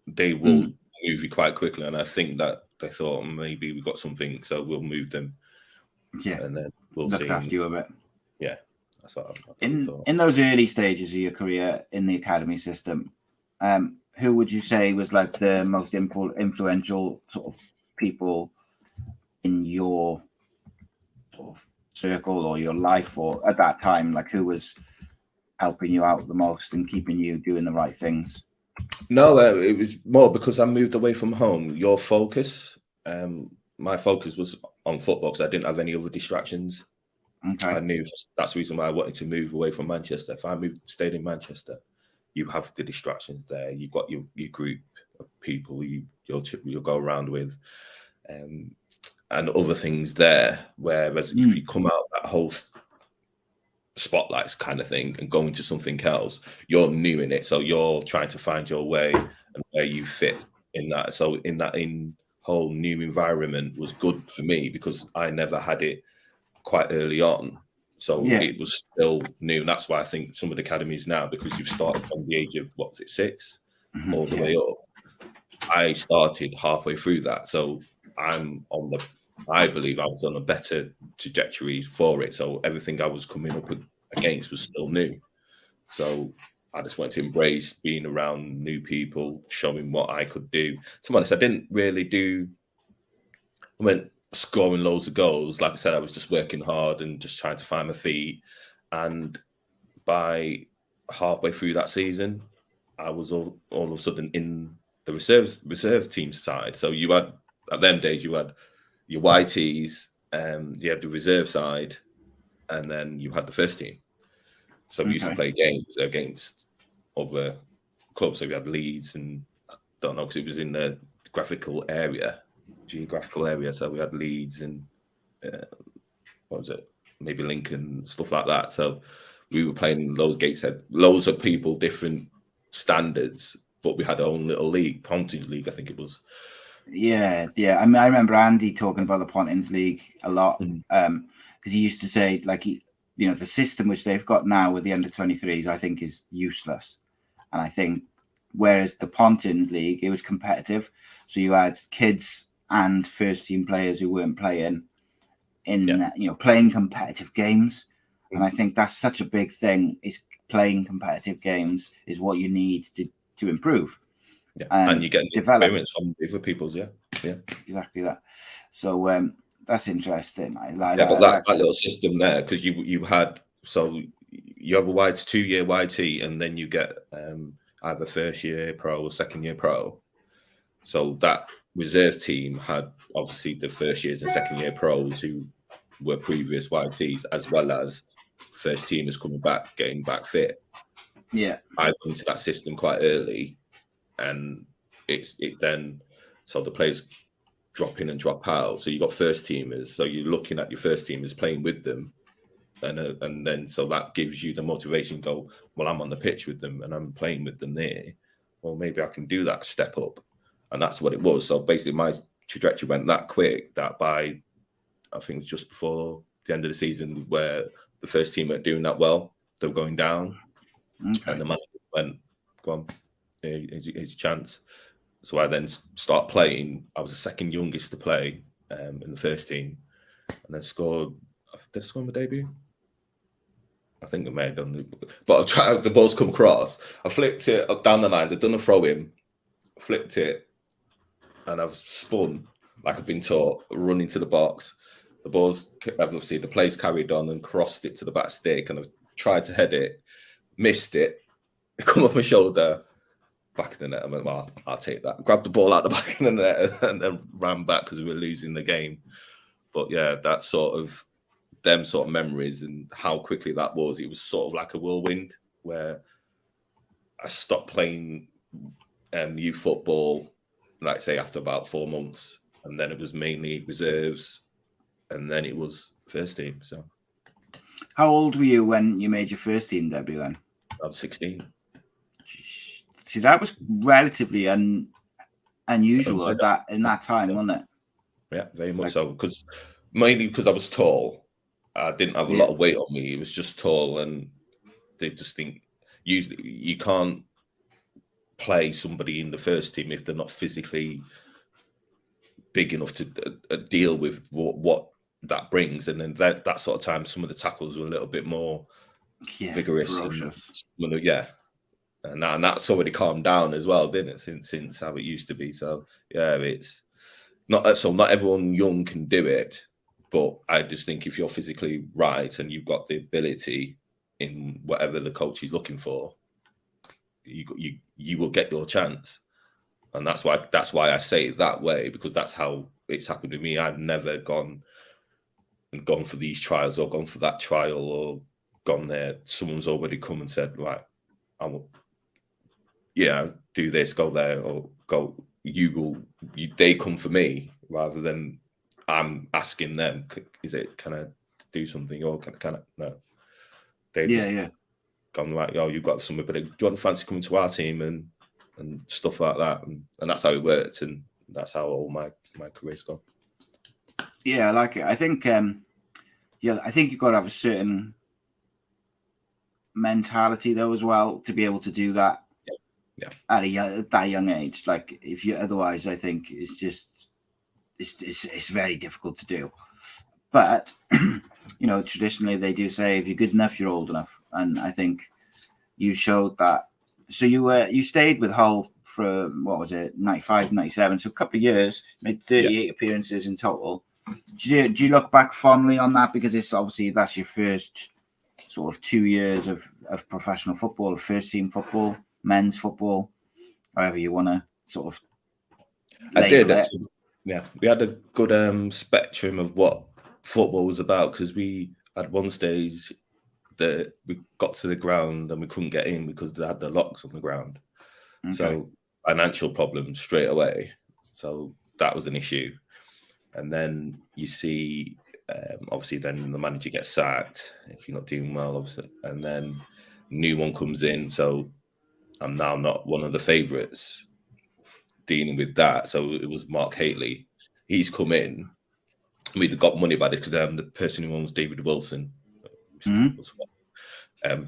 they will move you quite quickly. And I think that they thought maybe we got something, so we'll move them. Yeah, and then we'll look see. after you a bit. Yeah, that's what I thought. In those early stages of your career in the academy system, who would you say was like the most influential sort of people in your sort of circle or your life, or at that time, like who was helping you out the most and keeping you doing the right things? No, it was more because I moved away from home. Your focus, my focus was on football because I didn't have any other distractions. Okay. I knew that's the reason why I wanted to move away from Manchester. If I stayed in Manchester, you have the distractions there. You've got your group of people you'll go around with, and other things there. Whereas if you come out that whole spotlights kind of thing and go into something else, you're new in it, so you're trying to find your way and where you fit in that. So in whole new environment was good for me because I never had it quite early on, so it was still new. And that's why I think some of the academies now, because you've started from the age of 6 all the way up. I started halfway through that, so I believe I was on a better trajectory for it. So everything I was coming up against was still new. So I just wanted to embrace being around new people, showing what I could do. To be honest, I didn't really scoring loads of goals. Like I said, I was just working hard and just trying to find my feet. And by halfway through that season, I was all of a sudden in the reserve team side. So you had, at them days, you had your YTs, you had the reserve side, and then you had the first team. So we used to play games against other clubs. So we had Leeds, and I don't know, because it was in the geographical area. So we had Leeds and what was it? Maybe Lincoln, stuff like that. So we were playing those gates, had loads of people, different standards, but we had our own little league, Pontins League, I think it was. Yeah. I mean, I remember Andy talking about the Pontins League a lot, because he used to say, like, the system which they've got now with the under-23s, I think, is useless. And I think, whereas the Pontins League, it was competitive, so you had kids and first-team players who weren't playing in, playing competitive games. And I think that's such a big thing, is playing competitive games is what you need to improve. Yeah, and you get experience on other people's, yeah, exactly that. So that's interesting. But that little system there, because you had, so you have a 2-year YT, and then you get either first year pro or second year pro. So that reserve team had obviously the first years and second year pros who were previous YTs, as well as first teamers coming back, getting back fit. Yeah, I went into that system quite early, and so the players drop in and drop out. So you got first teamers. So you're looking at your first teamers playing with them, and then so that gives you the motivation to go, well, I'm on the pitch with them and I'm playing with them there. Well, maybe I can do that step up, and that's what it was. So basically, my trajectory went that quick that by, I think, just before the end of the season, where the first team weren't doing that well, they were going down, and the manager went, "Go on, here's your chance." So I then start playing. I was the second youngest to play in the first team, and then scored. Did I score my debut? I think I may have done, but the ball's come across. I flicked it up down the line. They'd done a throw in, flicked it, and I've spun like I've been taught, running to the box. The ball's obviously the play's carried on and crossed it to the back stick, and I've tried to head it, missed it, come off my shoulder. Back of the net. I went, well, I'll take that. Grabbed the ball out the back of the net and then ran back because we were losing the game. But yeah, that sort of memories and how quickly that was. It was sort of like a whirlwind where I stopped playing youth football, like say after about 4 months, and then it was mainly reserves, and then it was first team. So, how old were you when you made your first team debut? Then I was 16. See, that was relatively unusual in that time, wasn't it? Yeah, very much so. Mainly because I was tall. I didn't have a lot of weight on me. It was just tall, and they just think usually you can't play somebody in the first team if they're not physically big enough to deal with what that brings. And then that sort of time, some of the tackles were a little bit more vigorous. And that's already calmed down as well, didn't it? Since how it used to be. So yeah, it's not everyone young can do it, but I just think if you're physically right and you've got the ability in whatever the coach is looking for, you will get your chance. And that's why I say it that way, because that's how it's happened to me. I've never gone for these trials or gone for that trial or gone there. Someone's already come and said, right, I will. Yeah, do this, go there, or go. They come for me rather than I'm asking them. Can I do something, or can I? No, they just gone like, oh, you've got some ability. Do you want to fancy coming to our team and stuff like that? And that's how it worked, and that's how all my career's gone. Yeah, I like it. I think, I think you've got to have a certain mentality though as well to be able to do that. At that young age, like if you otherwise, I think it's very difficult to do. But traditionally they do say if you're good enough, you're old enough, and I think you showed that. So you stayed with Hull for what was it, 95, 97, so a couple of years, made 38 appearances in total. Do you look back fondly on that, because it's obviously that's your first sort of 2 years of professional football, of first team football, men's football, however you want to sort of I did label it. actually. Yeah, we had a good spectrum of what football was about, because we at one stage that we got to the ground and we couldn't get in because they had the locks on the ground. Okay. So financial problems straight away. So that was an issue. And then you see, obviously, then the manager gets sacked if you're not doing well, obviously, and then new one comes in. So I'm now not one of the favourites dealing with that. So it was Mark Hateley. He's come in. We'd got money by this because the person who owns David Wilson,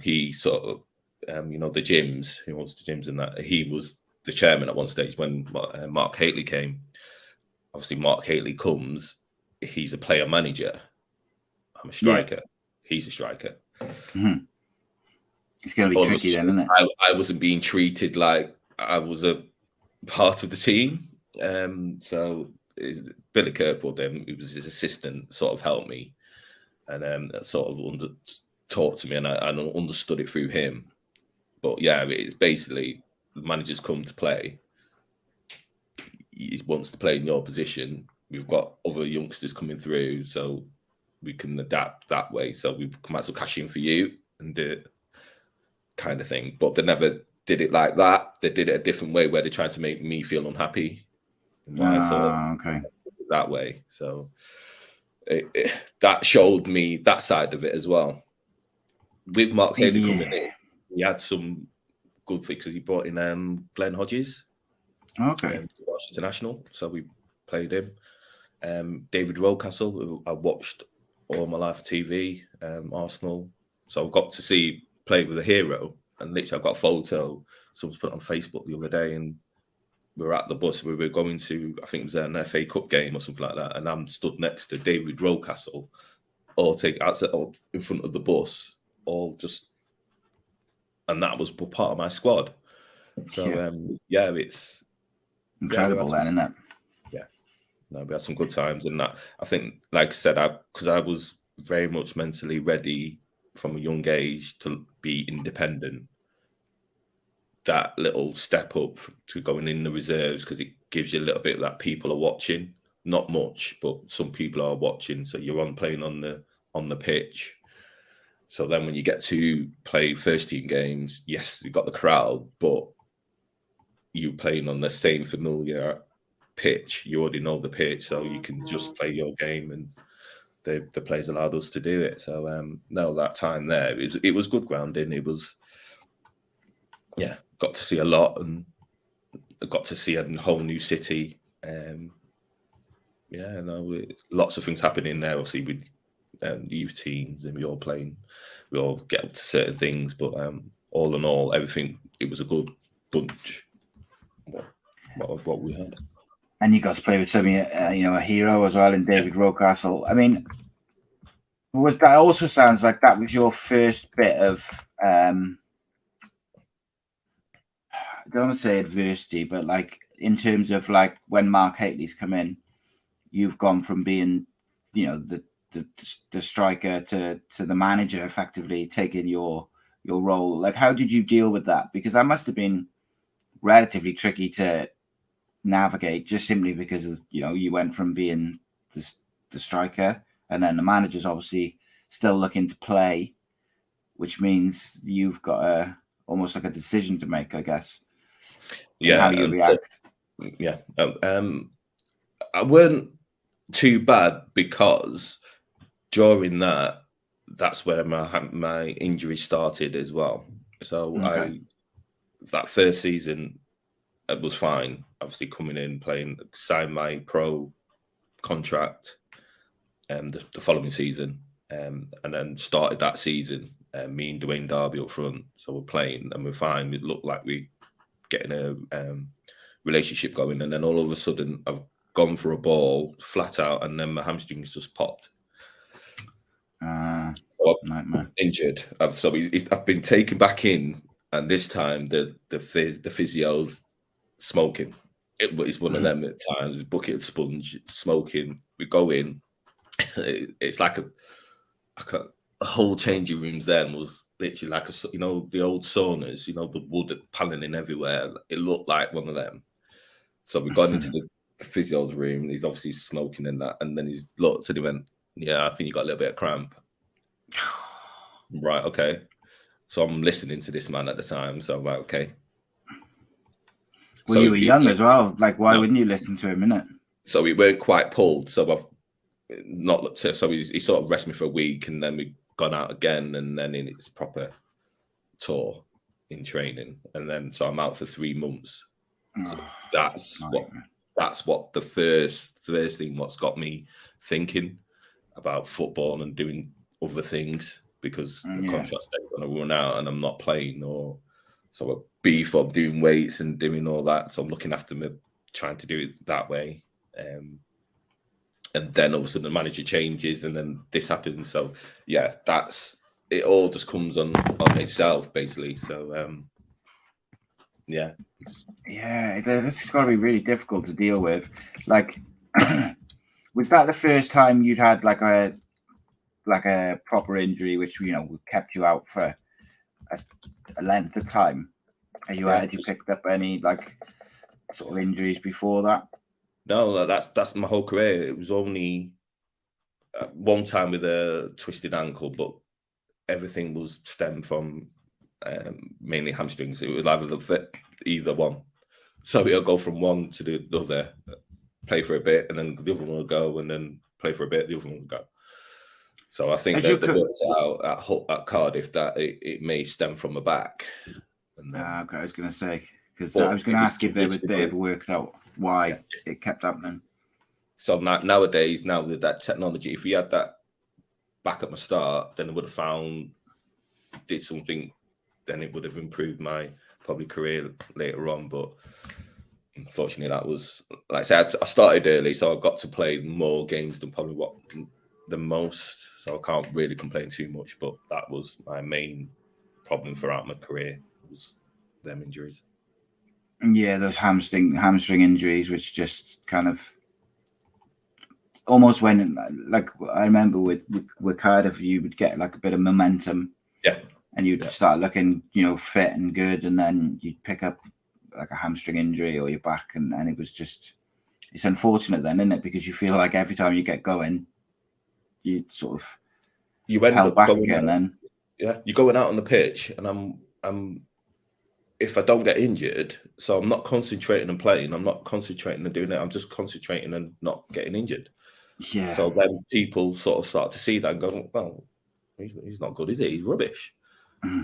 he sort of, the gyms, he owns the gyms and that. He was the chairman at one stage when Mark Hateley came. Obviously, Mark Hateley comes. He's a player manager. I'm a striker. Yeah. He's a striker. Mm-hmm. It's going to be tricky then, isn't it? I wasn't being treated like I was a part of the team. So Billy Kirkwood, then, who was his assistant, sort of helped me and sort of taught to me, and I understood it through him. But yeah, it's basically the manager's come to play. He wants to play in your position. We've got other youngsters coming through, so we can adapt that way. So we might as well cash in for you and do it, kind of thing. But they never did it like that. They did it a different way, where they tried to make me feel unhappy. I thought that way. So that showed me that side of it as well. With Mark Hateley coming in, he had some good fixes. He brought in Glenn Hodges. Okay. International, so we played him. David Rocastle, who I watched all my life on TV, Arsenal. So I got to see play with a hero, and literally I got a photo someone's put on Facebook the other day, and we were at the bus. We were going to, I think it was an FA Cup game or something like that, and I'm stood next to David Rocastle, all in front of the bus, and that was part of my squad. So it's incredible, then, isn't it? Yeah, no, we had some good times, and that, I think, like I said, because I was very much mentally ready from a young age to be independent. That little step up to going in the reserves, because it gives you a little bit of that people are watching, not much, but some people are watching. So you're playing on the pitch. So then when you get to play first team games, yes, you've got the crowd, but you playing on the same familiar pitch. You already know the pitch, so you can just play your game, and the players allowed us to do it. So no, that time there, it was good grounding. It was, got to see a lot, and got to see a whole new city. Lots of things happening there. Obviously, with youth teams, and we all get up to certain things. But all in all, everything, it was a good bunch. What we had. And you got to play with somebody, a hero as well in David Rocastle. I mean, that also sounds like that was your first bit of, I don't want to say adversity, but like in terms of like when Mark Hateley's come in, you've gone from being, the striker to the manager, effectively taking your role. Like, how did you deal with that? Because that must have been relatively tricky to navigate, just simply because of, you went from being the striker, and then the manager's obviously still looking to play, which means you've got almost like a decision to make, I guess. Yeah, how you react. I weren't too bad, because during that's where my injury started as well. So that first season, it was fine. Obviously, coming in, playing, signed my pro contract the following season, and then started that season. Me and Dwayne Darby up front, so we're playing and we're fine. It looked like we getting a relationship going, and then all of a sudden, I've gone for a ball flat out, and then my hamstrings just popped. Nightmare. Injured. I've been taken back in, and this time the physio's smoking. It's one of them at times. Bucket of sponge, smoking. We go in. It's like whole changing rooms then was literally like the old saunas, the wood paneling everywhere. It looked like one of them. So we got into the physio's room. He's obviously smoking and that, and then he's looked and he went, "Yeah, I think you got a little bit of cramp." Right, okay. So I'm listening to this man at the time. So I'm like, okay. Well, you were young as well. Like, why wouldn't you listen to him, innit? So we weren't quite pulled. So I've not looked at. So he sort of rested me for a week, and then we gone out again, and then in its proper tour in training, and then so I'm out for 3 months. So that's what the first thing what's got me thinking about football and doing other things, because the contract's going to run out and I'm not playing, or so a beef of doing weights and doing all that. So I'm looking after me, trying to do it that way. And then all of a sudden the manager changes and then this happens. So yeah, it all just comes on itself basically. So yeah, this has got to be really difficult to deal with. Like, was that the first time you'd had like a proper injury, which kept you out for a length of time? Had you picked up any like sort of injuries before that? No, that's my whole career. It was only one time with a twisted ankle, but everything was stemmed from mainly hamstrings. It was either one. So it'll go from one to the other, play for a bit, and then the other one will go, and then play for a bit, the other one will go. So I think that they worked out at Cardiff that it may stem from the back. Okay, I was going to say, because I was going to ask if they ever worked out why it kept happening. So nowadays, now with that technology, if we had that back at my start, then I would have did something, then it would have improved my probably career later on. But unfortunately, that was, like I said, I started early, so I got to play more games than probably the most. So I can't really complain too much, but that was my main problem throughout my career, was them injuries. Yeah, those hamstring injuries, which just kind of almost went, like, I remember with Cardiff, you would get like a bit of momentum. Yeah. And you'd start looking, fit and good, and then you'd pick up like a hamstring injury or your back, and it was just, it's unfortunate then, isn't it? Because you feel like every time you get going, you sort of end held up back going again. Then you're going out on the pitch, and I'm if I don't get injured, so I'm not concentrating on playing, I'm not concentrating on doing it, I'm just concentrating on not getting injured. Yeah. So then people sort of start to see that and go, well, he's not good, is he? He's rubbish.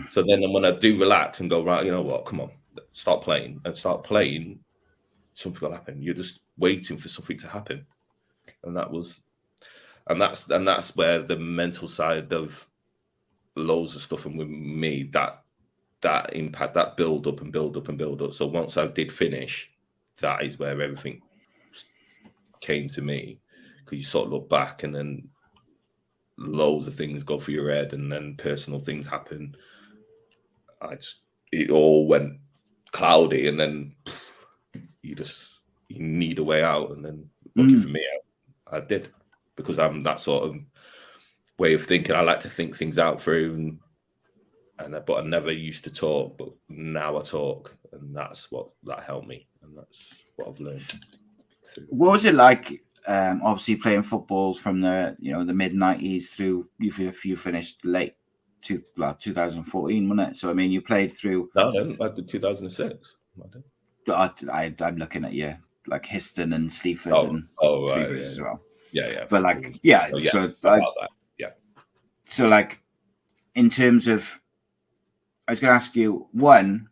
So then when I do relax and go, right, you know what, come on, start playing, something will happen. You're just waiting for something to happen. And that's where the mental side of loads of stuff, and with me, that impact, that build up. So once I did finish, that is where everything came to me, because you sort of look back and then loads of things go through your head, and then personal things happen. It all went cloudy, and then you need a way out. And then lucky for me, I did, because I'm that sort of way of thinking. I like to think things out through, but I never used to talk, but now I talk, and that's what that helped me, and that's what I've learned. What was it like? Obviously, playing football from the the mid-90s through, you finished late 2014, wasn't it? So I mean, you played through. No, I did 2006. I'm looking at you, like Histon and Sleaford and Sleaford as well. Yeah. But like, yeah. So like, in terms of, I was going to ask you, one,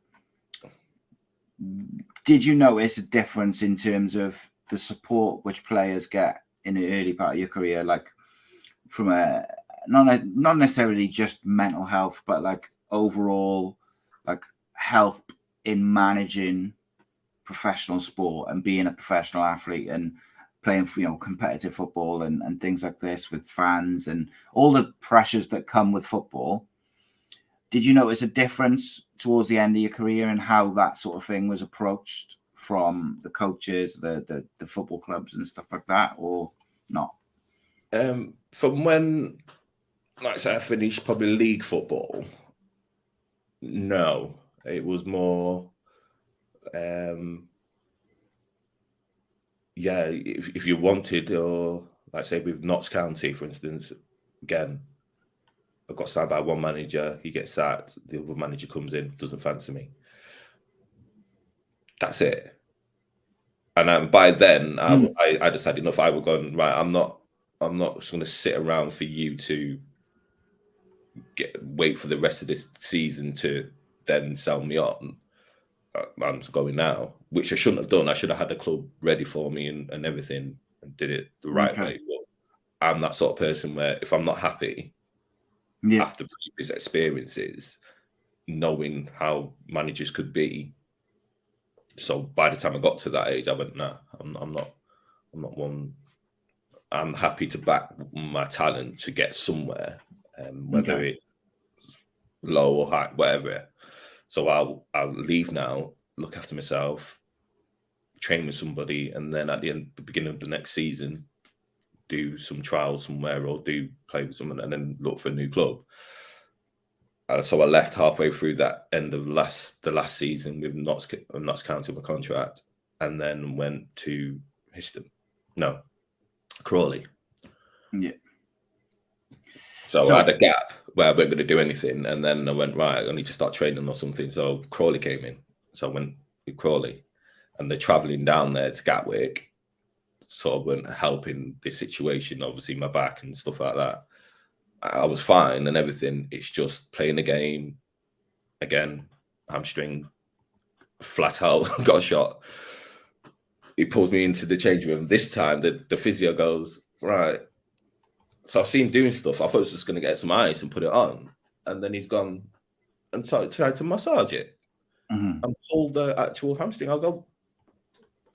did you notice a difference in terms of the support which players get in the early part of your career, like from not necessarily just mental health, but like overall, like help in managing professional sport and being a professional athlete and playing competitive football and things like this with fans and all the pressures that come with football? Did you notice a difference towards the end of your career and how that sort of thing was approached from the coaches, the football clubs and stuff like that, or not? From when like I said, I finished probably league football. No, it was more. Yeah, if you wanted, or like say with Notts County, for instance, again, I got signed by one manager, he gets sacked, the other manager comes in, doesn't fancy me. That's it. And by then, I just had enough. I was going, right, I'm not just going to sit around for you to wait for the rest of this season to then sell me on. I'm going now, which I shouldn't have done. I should have had the club ready for me and everything and did it the right way. But I'm that sort of person where if I'm not happy after previous experiences, knowing how managers could be. So by the time I got to that age, I went, nah, I'm not one. I'm happy to back my talent to get somewhere, whether it's low or high, whatever. So I'll leave now, look after myself, train with somebody, and then at the beginning of the next season, do some trials somewhere or do play with someone, and then look for a new club. So I left halfway through that end of the last season with Notts County my contract, and then went to Crawley. Yeah. So I had a gap where I wasn't going to do anything, and then I went, right, I need to start training or something. So Crawley came in. So I went with Crawley, and they're travelling down there to Gatwick, sort of weren't helping the situation, obviously my back and stuff like that. I was fine and everything. It's just playing the game again, hamstring, flat out, got a shot. He pulls me into the change room. This time the physio goes, right. So I see him doing stuff. I thought I was just going to get some ice and put it on. And then he's gone and tried to massage it and pull the actual hamstring. I'll go,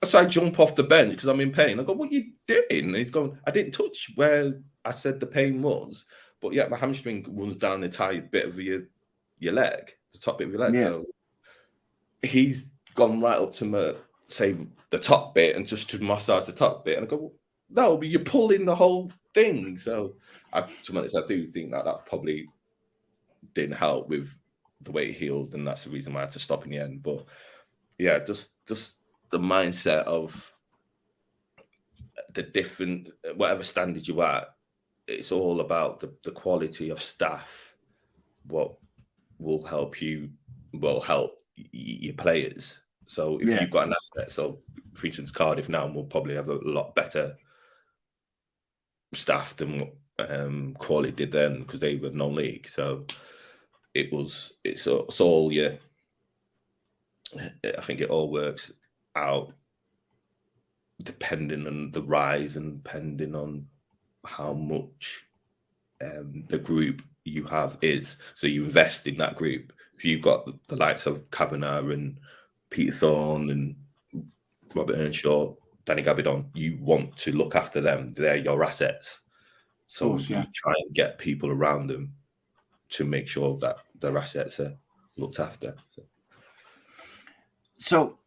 so I jump off the bench because I'm in pain. I go, what are you doing? And he's going, I didn't touch where I said the pain was. But yeah, my hamstring runs down the entire bit of your leg, the top bit of your leg. Yeah. So he's gone right up to the top bit and just to massage the top bit. And I go, well, no, but you're pulling the whole thing. So to be honest, I do think that probably didn't help with the way it healed, and that's the reason why I had to stop in the end. But yeah, just the mindset of the different, whatever standard you're at, it's all about the quality of staff. What will help you will help your players. So if you've got an asset, so for instance, Cardiff now will probably have a lot better staff than what Crawley did then because they were non-league. So it's all I think it all works out depending on the rise and depending on how much the group you have is. So you invest in that group. If you've got the likes of Kavanagh and Peter Thorne and Robert Earnshaw, Danny Gabidon, you want to look after them. They're your assets. So you try and get people around them to make sure that their assets are looked after. So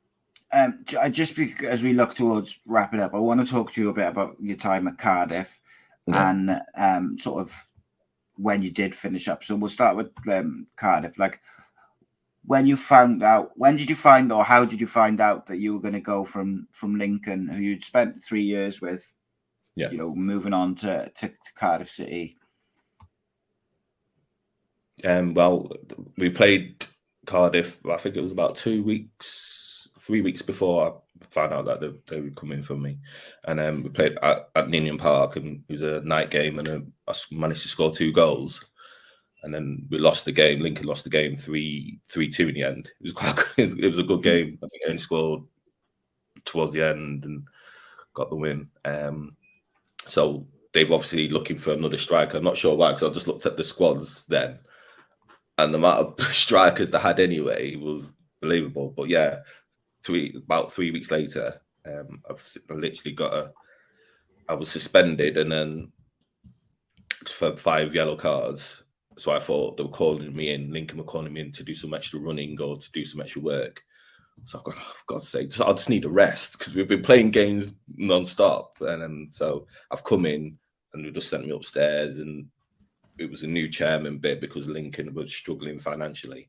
just as we look towards wrapping up, I want to talk to you a bit about your time at Cardiff and sort of when you did finish up. So we'll start with Cardiff. Like, when did you find out, or how did you find out that you were going to go from Lincoln, who you'd spent 3 years with, moving on to Cardiff City? Well, we played Cardiff, I think it was about 3 weeks before I found out that they were coming for me. And we played at Ninian Park, and it was a night game, and I managed to score 2 goals. And then we lost the game. Lincoln lost the game 3-2 in the end. It was quite. It was a good game. I think I only scored towards the end and got the win. So they've obviously looking for another striker. I'm not sure why, because I just looked at the squads then, and the amount of strikers they had anyway was believable. But yeah, about 3 weeks later, I've literally I was suspended, and then for 5 yellow cards. So I thought they were calling me in. Lincoln were calling me in to do some extra running or to do some extra work. So I've got, for God's sake, I just need a rest because we've been playing games non-stop. And so I've come in, and they just sent me upstairs, and it was a new chairman bit because Lincoln was struggling financially,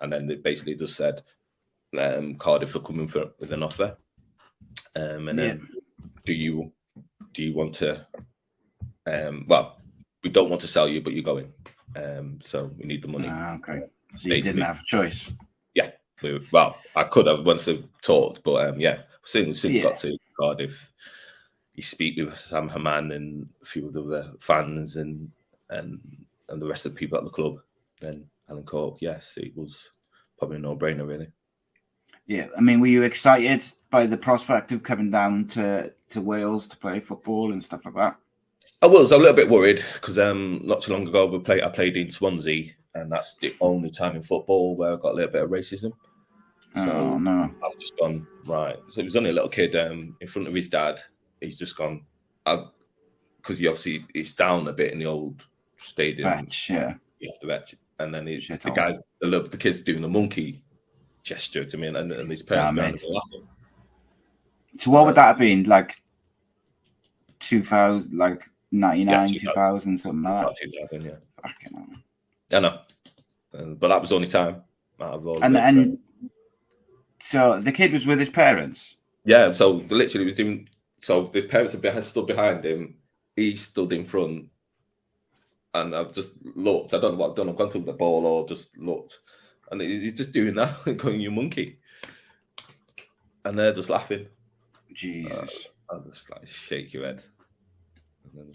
and then they basically just said Cardiff are coming with an offer, and then do you want to? Well, we don't want to sell you, but you're going. So we need the money. Okay. So you didn't have a choice. Yeah. Well, I could have once I talked, but yeah, since got to Cardiff, you speak with Sam Haman and a few of the fans and the rest of the people at the club. Then Alan Cork, yes, it was probably a no-brainer, really. Yeah, I mean, were you excited by the prospect of coming down to Wales to play football and stuff like that? I was a little bit worried because not too long ago I played in Swansea, and that's the only time in football where I got a little bit of racism. So no. I've just gone, right. So it was only a little kid in front of his dad. He's just gone, because it's down a bit in the old stadium. Vetch, yeah. You have to vetch. And then the kid's doing a monkey gesture to me, and his parents are laughing. So what would that have been? Like 2000, like 99, 2000, something like that? 2000, yeah. Fucking hell. I know. But that was the only time out of all. And so the kid was with his parents? Yeah, so literally was doing. So the parents had stood behind him. He stood in front, and I've just looked. I don't know what I've done. I've gone to the ball or just looked, and he's just doing that, going, "You monkey," and they're just laughing. Jesus, I just like shake your head.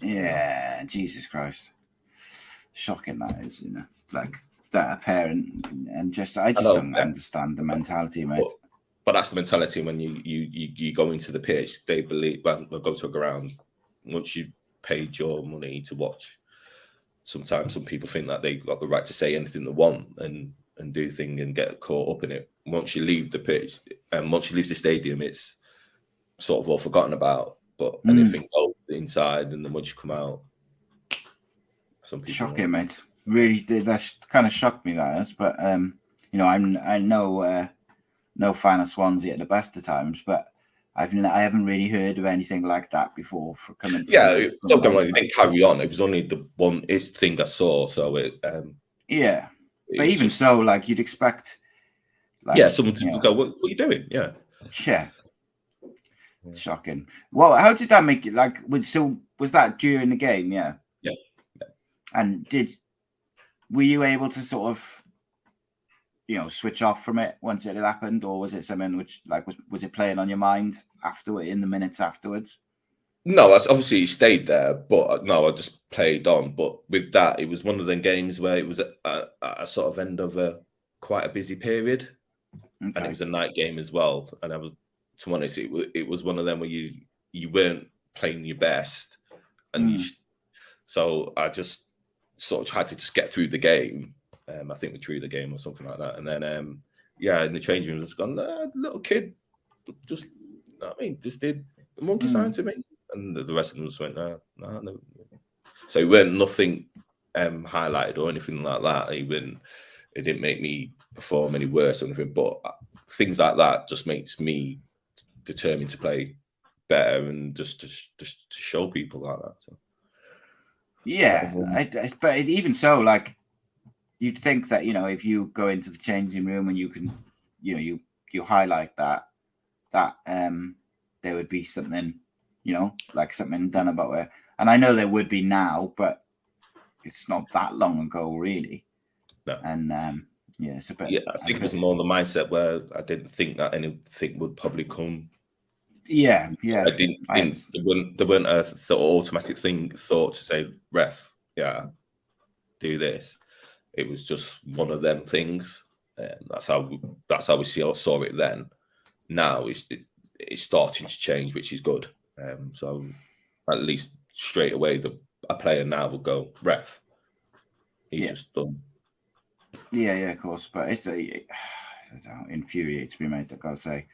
Yeah, Jesus Christ, shocking that is, you know, like that a parent and I just don't understand the mentality, mate. But that's the mentality when you go into the pitch. They believe when we go to a ground, once you paid your money to watch, sometimes some people think that they got the right to say anything they want and do things and get caught up in it. Once you leave the pitch and once you leave the stadium, it's sort of all forgotten about. But anything goes inside, and then once you come out, some people shocking, mate. Really, that's kind of shocked me, that is. But you know, I know. No fan of Swansea at the best of times, but I haven't really heard of anything like that before for coming. Yeah, don't get me wrong, it didn't carry on. It was only the one thing I saw. So yeah, but even so, like you'd expect. Like, someone to go, "What are you doing?" Yeah. Shocking. Well, how did that make it? Like, was that during the game? Yeah. Yeah. And were you able to sort of, you know, switch off from it once it had happened, or was it something which, like, was it playing on your mind in the minutes afterwards? No, obviously he stayed there, but no, I just played on. But with that, it was one of them games where it was a sort of end of quite a busy period, and it was a night game as well. And I was, to be honest, it was one of them where you weren't playing your best, and so I just sort of tried to just get through the game. I think we drew the game or something like that. And then, in the changing room, just gone, little kid, just did the monkey sign to me. And the rest of them just went, no. So it weren't nothing highlighted or anything like that. Even it didn't make me perform any worse or anything. But things like that just makes me determined to play better and just to show people like that. So. Yeah, but even so, like, you'd think that, you know, if you go into the changing room and you can, you know, you highlight that there would be something, you know, like something done about it. And I know there would be now, but it's not that long ago, really. No. And it's a bit. Yeah, I think it was more the mindset where I didn't think that anything would probably come. Yeah. I didn't think there weren't a automatic thought to say, ref, do this. It was just one of them things. That's how we saw it then. Now it's starting to change, which is good. So at least straight away, a player now will go, ref. He's just done. Yeah, of course. But it infuriates me, mate, I've got to say.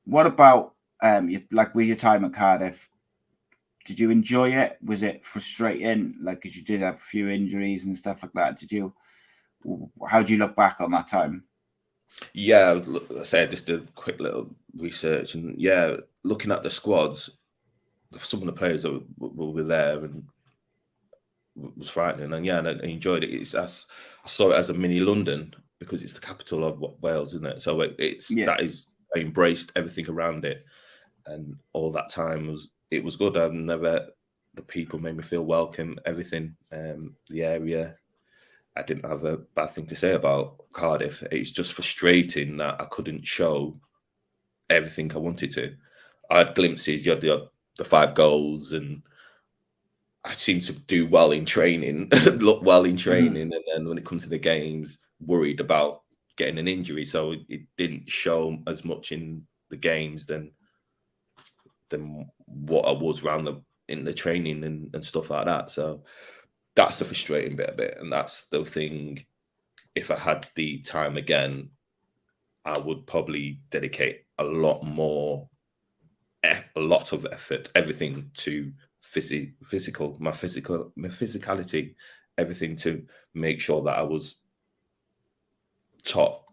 What about like with your time at Cardiff? Did you enjoy it? Was it frustrating? Like, because you did have a few injuries and stuff like that. How do you look back on that time? Yeah, I said, just did a quick little research, and looking at the squads, some of the players that were there, and was frightening. And yeah, and I enjoyed it. I saw it as a mini London because it's the capital of Wales, isn't it? So I embraced everything around it, and all that time it was good. The people made me feel welcome. Everything, the area. I didn't have a bad thing to say about Cardiff. It's just frustrating that I couldn't show everything I wanted to. I had glimpses. You had the 5 goals, and I seemed to do well in training, look well in training, and then when it comes to the games, worried about getting an injury. So it didn't show as much in the games than what I was in the training and stuff like that. So that's the frustrating bit of it, and that's the thing. If I had the time again, I would probably dedicate a lot of effort, everything to my physicality, everything to make sure that I was top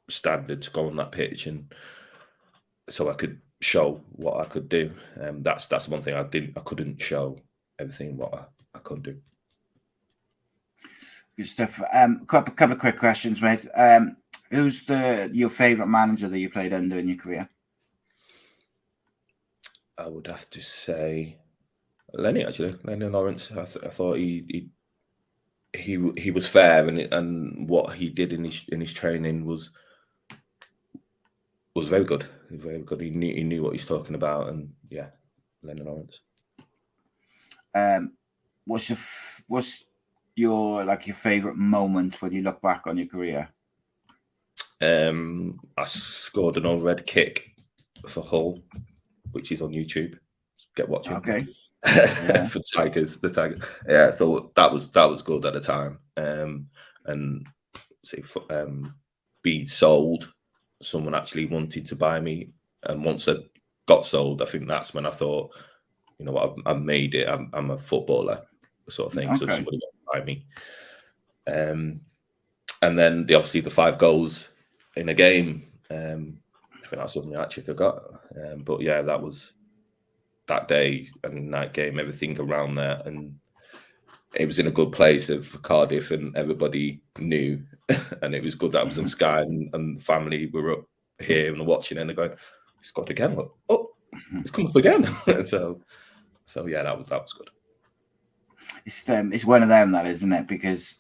standard to go on that pitch, and so I could show what I could do. That's one thing I couldn't show everything what I could do. Good stuff. Couple of quick questions, mate. Who's your favourite manager that you played under in your career? I would have to say Lenny, actually. Lenny Lawrence. I thought he was fair, and what he did in his training was very good. Very good. He knew what he's talking about, and yeah, Lenny Lawrence. What's your favourite moment when you look back on your career? I scored an overhead kick for Hull, which is on YouTube. Get watching. Okay. For the Tigers. Yeah, so that was good at the time. And being sold, someone actually wanted to buy me, and once I got sold, I think that's when I thought, you know what, I've made it. I'm a footballer, sort of thing. Okay. So somebody want to buy me. And then obviously the 5 goals in a game. I think that's something I actually got. But yeah, that was that day and that game, everything around there, and it was in a good place of Cardiff, and everybody knew, and it was good that I was on Sky, and family were up here and watching, and they're going, "It's got again! Look, oh, it's come up again!" so yeah, that was good. It's one of them, that, isn't it? Because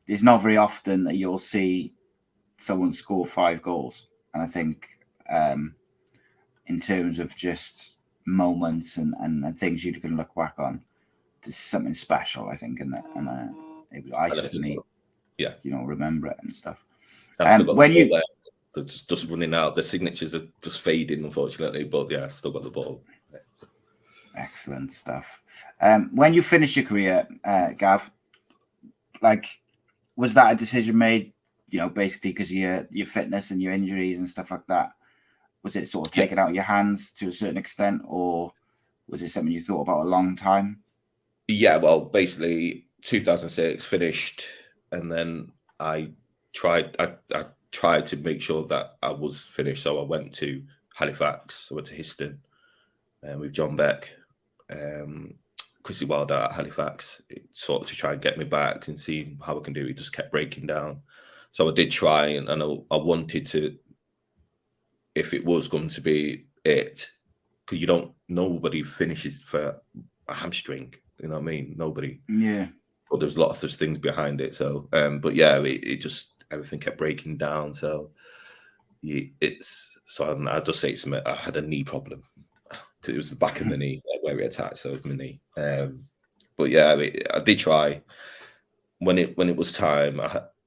it's not very often that you'll see someone score 5 goals, and I think in terms of just moments and things you can look back on, there's something special, I think, in that, and I certainly, remember it and stuff. When it's just running out, the signatures are just fading, unfortunately, but yeah, I've still got the ball. Yeah, so. Excellent stuff. When you finished your career, Gav, was that a decision made, basically because of your fitness and your injuries and stuff like that? Was it sort of taken out of your hands to a certain extent, or was it something you thought about a long time? Yeah, well, basically 2006 finished, and then I tried to make sure that I was finished. So I went to Halifax, I went to Histon with John Beck, Chrissy Wilder at Halifax, sort of to try and get me back and see how I can do it. It just kept breaking down. So I did try, and I wanted to, if it was going to be it, because nobody finishes for a hamstring, you know what I mean? Nobody. Yeah. But there's lots of things behind it. So, but yeah, it just, everything kept breaking down. So I just say I had a knee problem, because it was the back of the knee, where it attached. So it was my knee. But yeah, I did try. When it was time,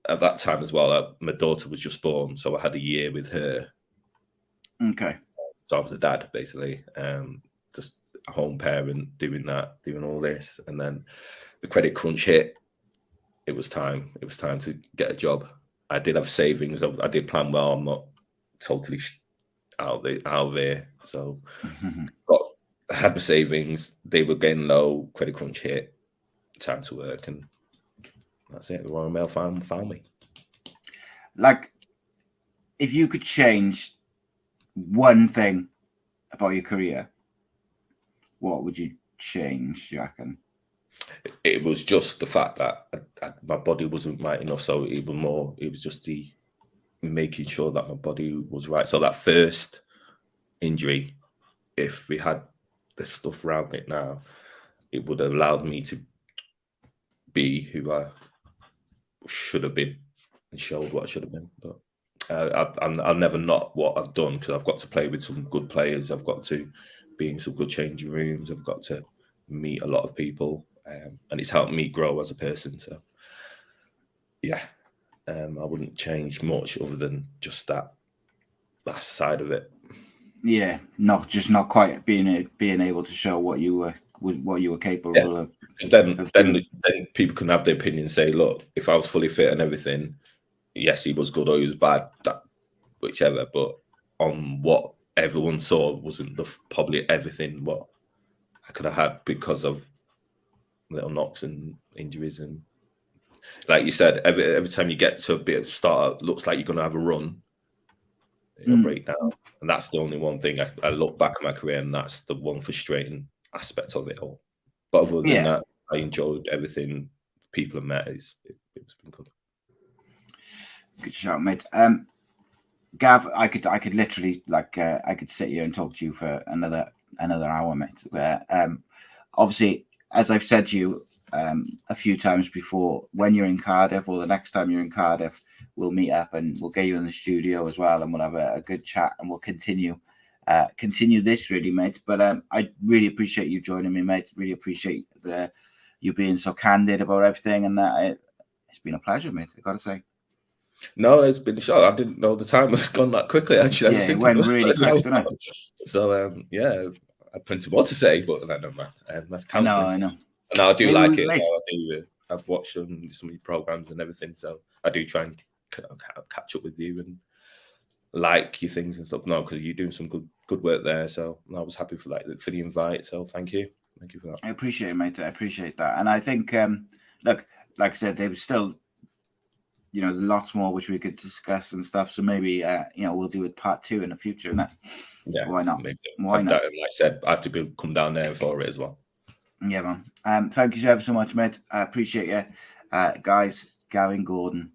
at that time as well, my daughter was just born, so I had a year with her. Okay. So I was a dad, basically, just a home parent, doing all this, and then the credit crunch hit. It was time. It was time to get a job. I did have savings. I did plan well. I'm not totally out of there. So I had my savings. They were getting low. Credit crunch hit. Time to work, and that's it. The Royal Mail found me. If you could change one thing about your career, what would you change, do you reckon? it was just the fact that my body wasn't right enough. So it was just the making sure that my body was right. So that first injury, if we had the stuff around it now, it would have allowed me to be who I should have been and showed what I should have been. But I'll never not what I've done, because I've got to play with some good players. I've got to be in some good changing rooms. I've got to meet a lot of people, and it's helped me grow as a person. So yeah, I wouldn't change much other than just that last side of it. Yeah, not quite being able to show what you were capable of. Then people can have their opinion, say, look, if I was fully fit and everything, yes, he was good or he was bad, whichever. But on what everyone saw wasn't probably everything what I could have had because of little knocks and injuries. And like you said, every time you get to a bit of start, looks like you're going to have a run, it'll break down. And that's the only one thing I look back at my career, and that's the one frustrating aspect of it all. But other than that, I enjoyed everything. People have met. It's been good. Good shout, mate. Gav, I could literally I could sit here and talk to you for another hour, mate. Obviously, as I've said to you a few times before, when you're in Cardiff, or the next time you're in Cardiff, we'll meet up and we'll get you in the studio as well, and we'll have a good chat, and we'll continue this, really, mate. But I really appreciate you joining me, mate. Really appreciate you being so candid about everything, and it's been a pleasure, mate. I gotta say. No, it's been a shock. I didn't know the time was gone that quickly. Actually, it went really quick, didn't it? So yeah, I had plenty more to say, but I don't know. That's counselling. I know. And I do like it. I've watched some of your programs and everything, so I do try and catch up with you and like your things and stuff. No, because you're doing some good work there. So I was happy for the invite. So thank you for that. I appreciate it, mate. I appreciate that, and I think look, like I said, there was still lots more which we could discuss and stuff. So maybe we'll do it part 2 in the future. And yeah, why not? Why not? Like I said, I have to come down there for it as well. Yeah, man. Thank you ever so much, mate. I appreciate you, guys. Gavin Gordon.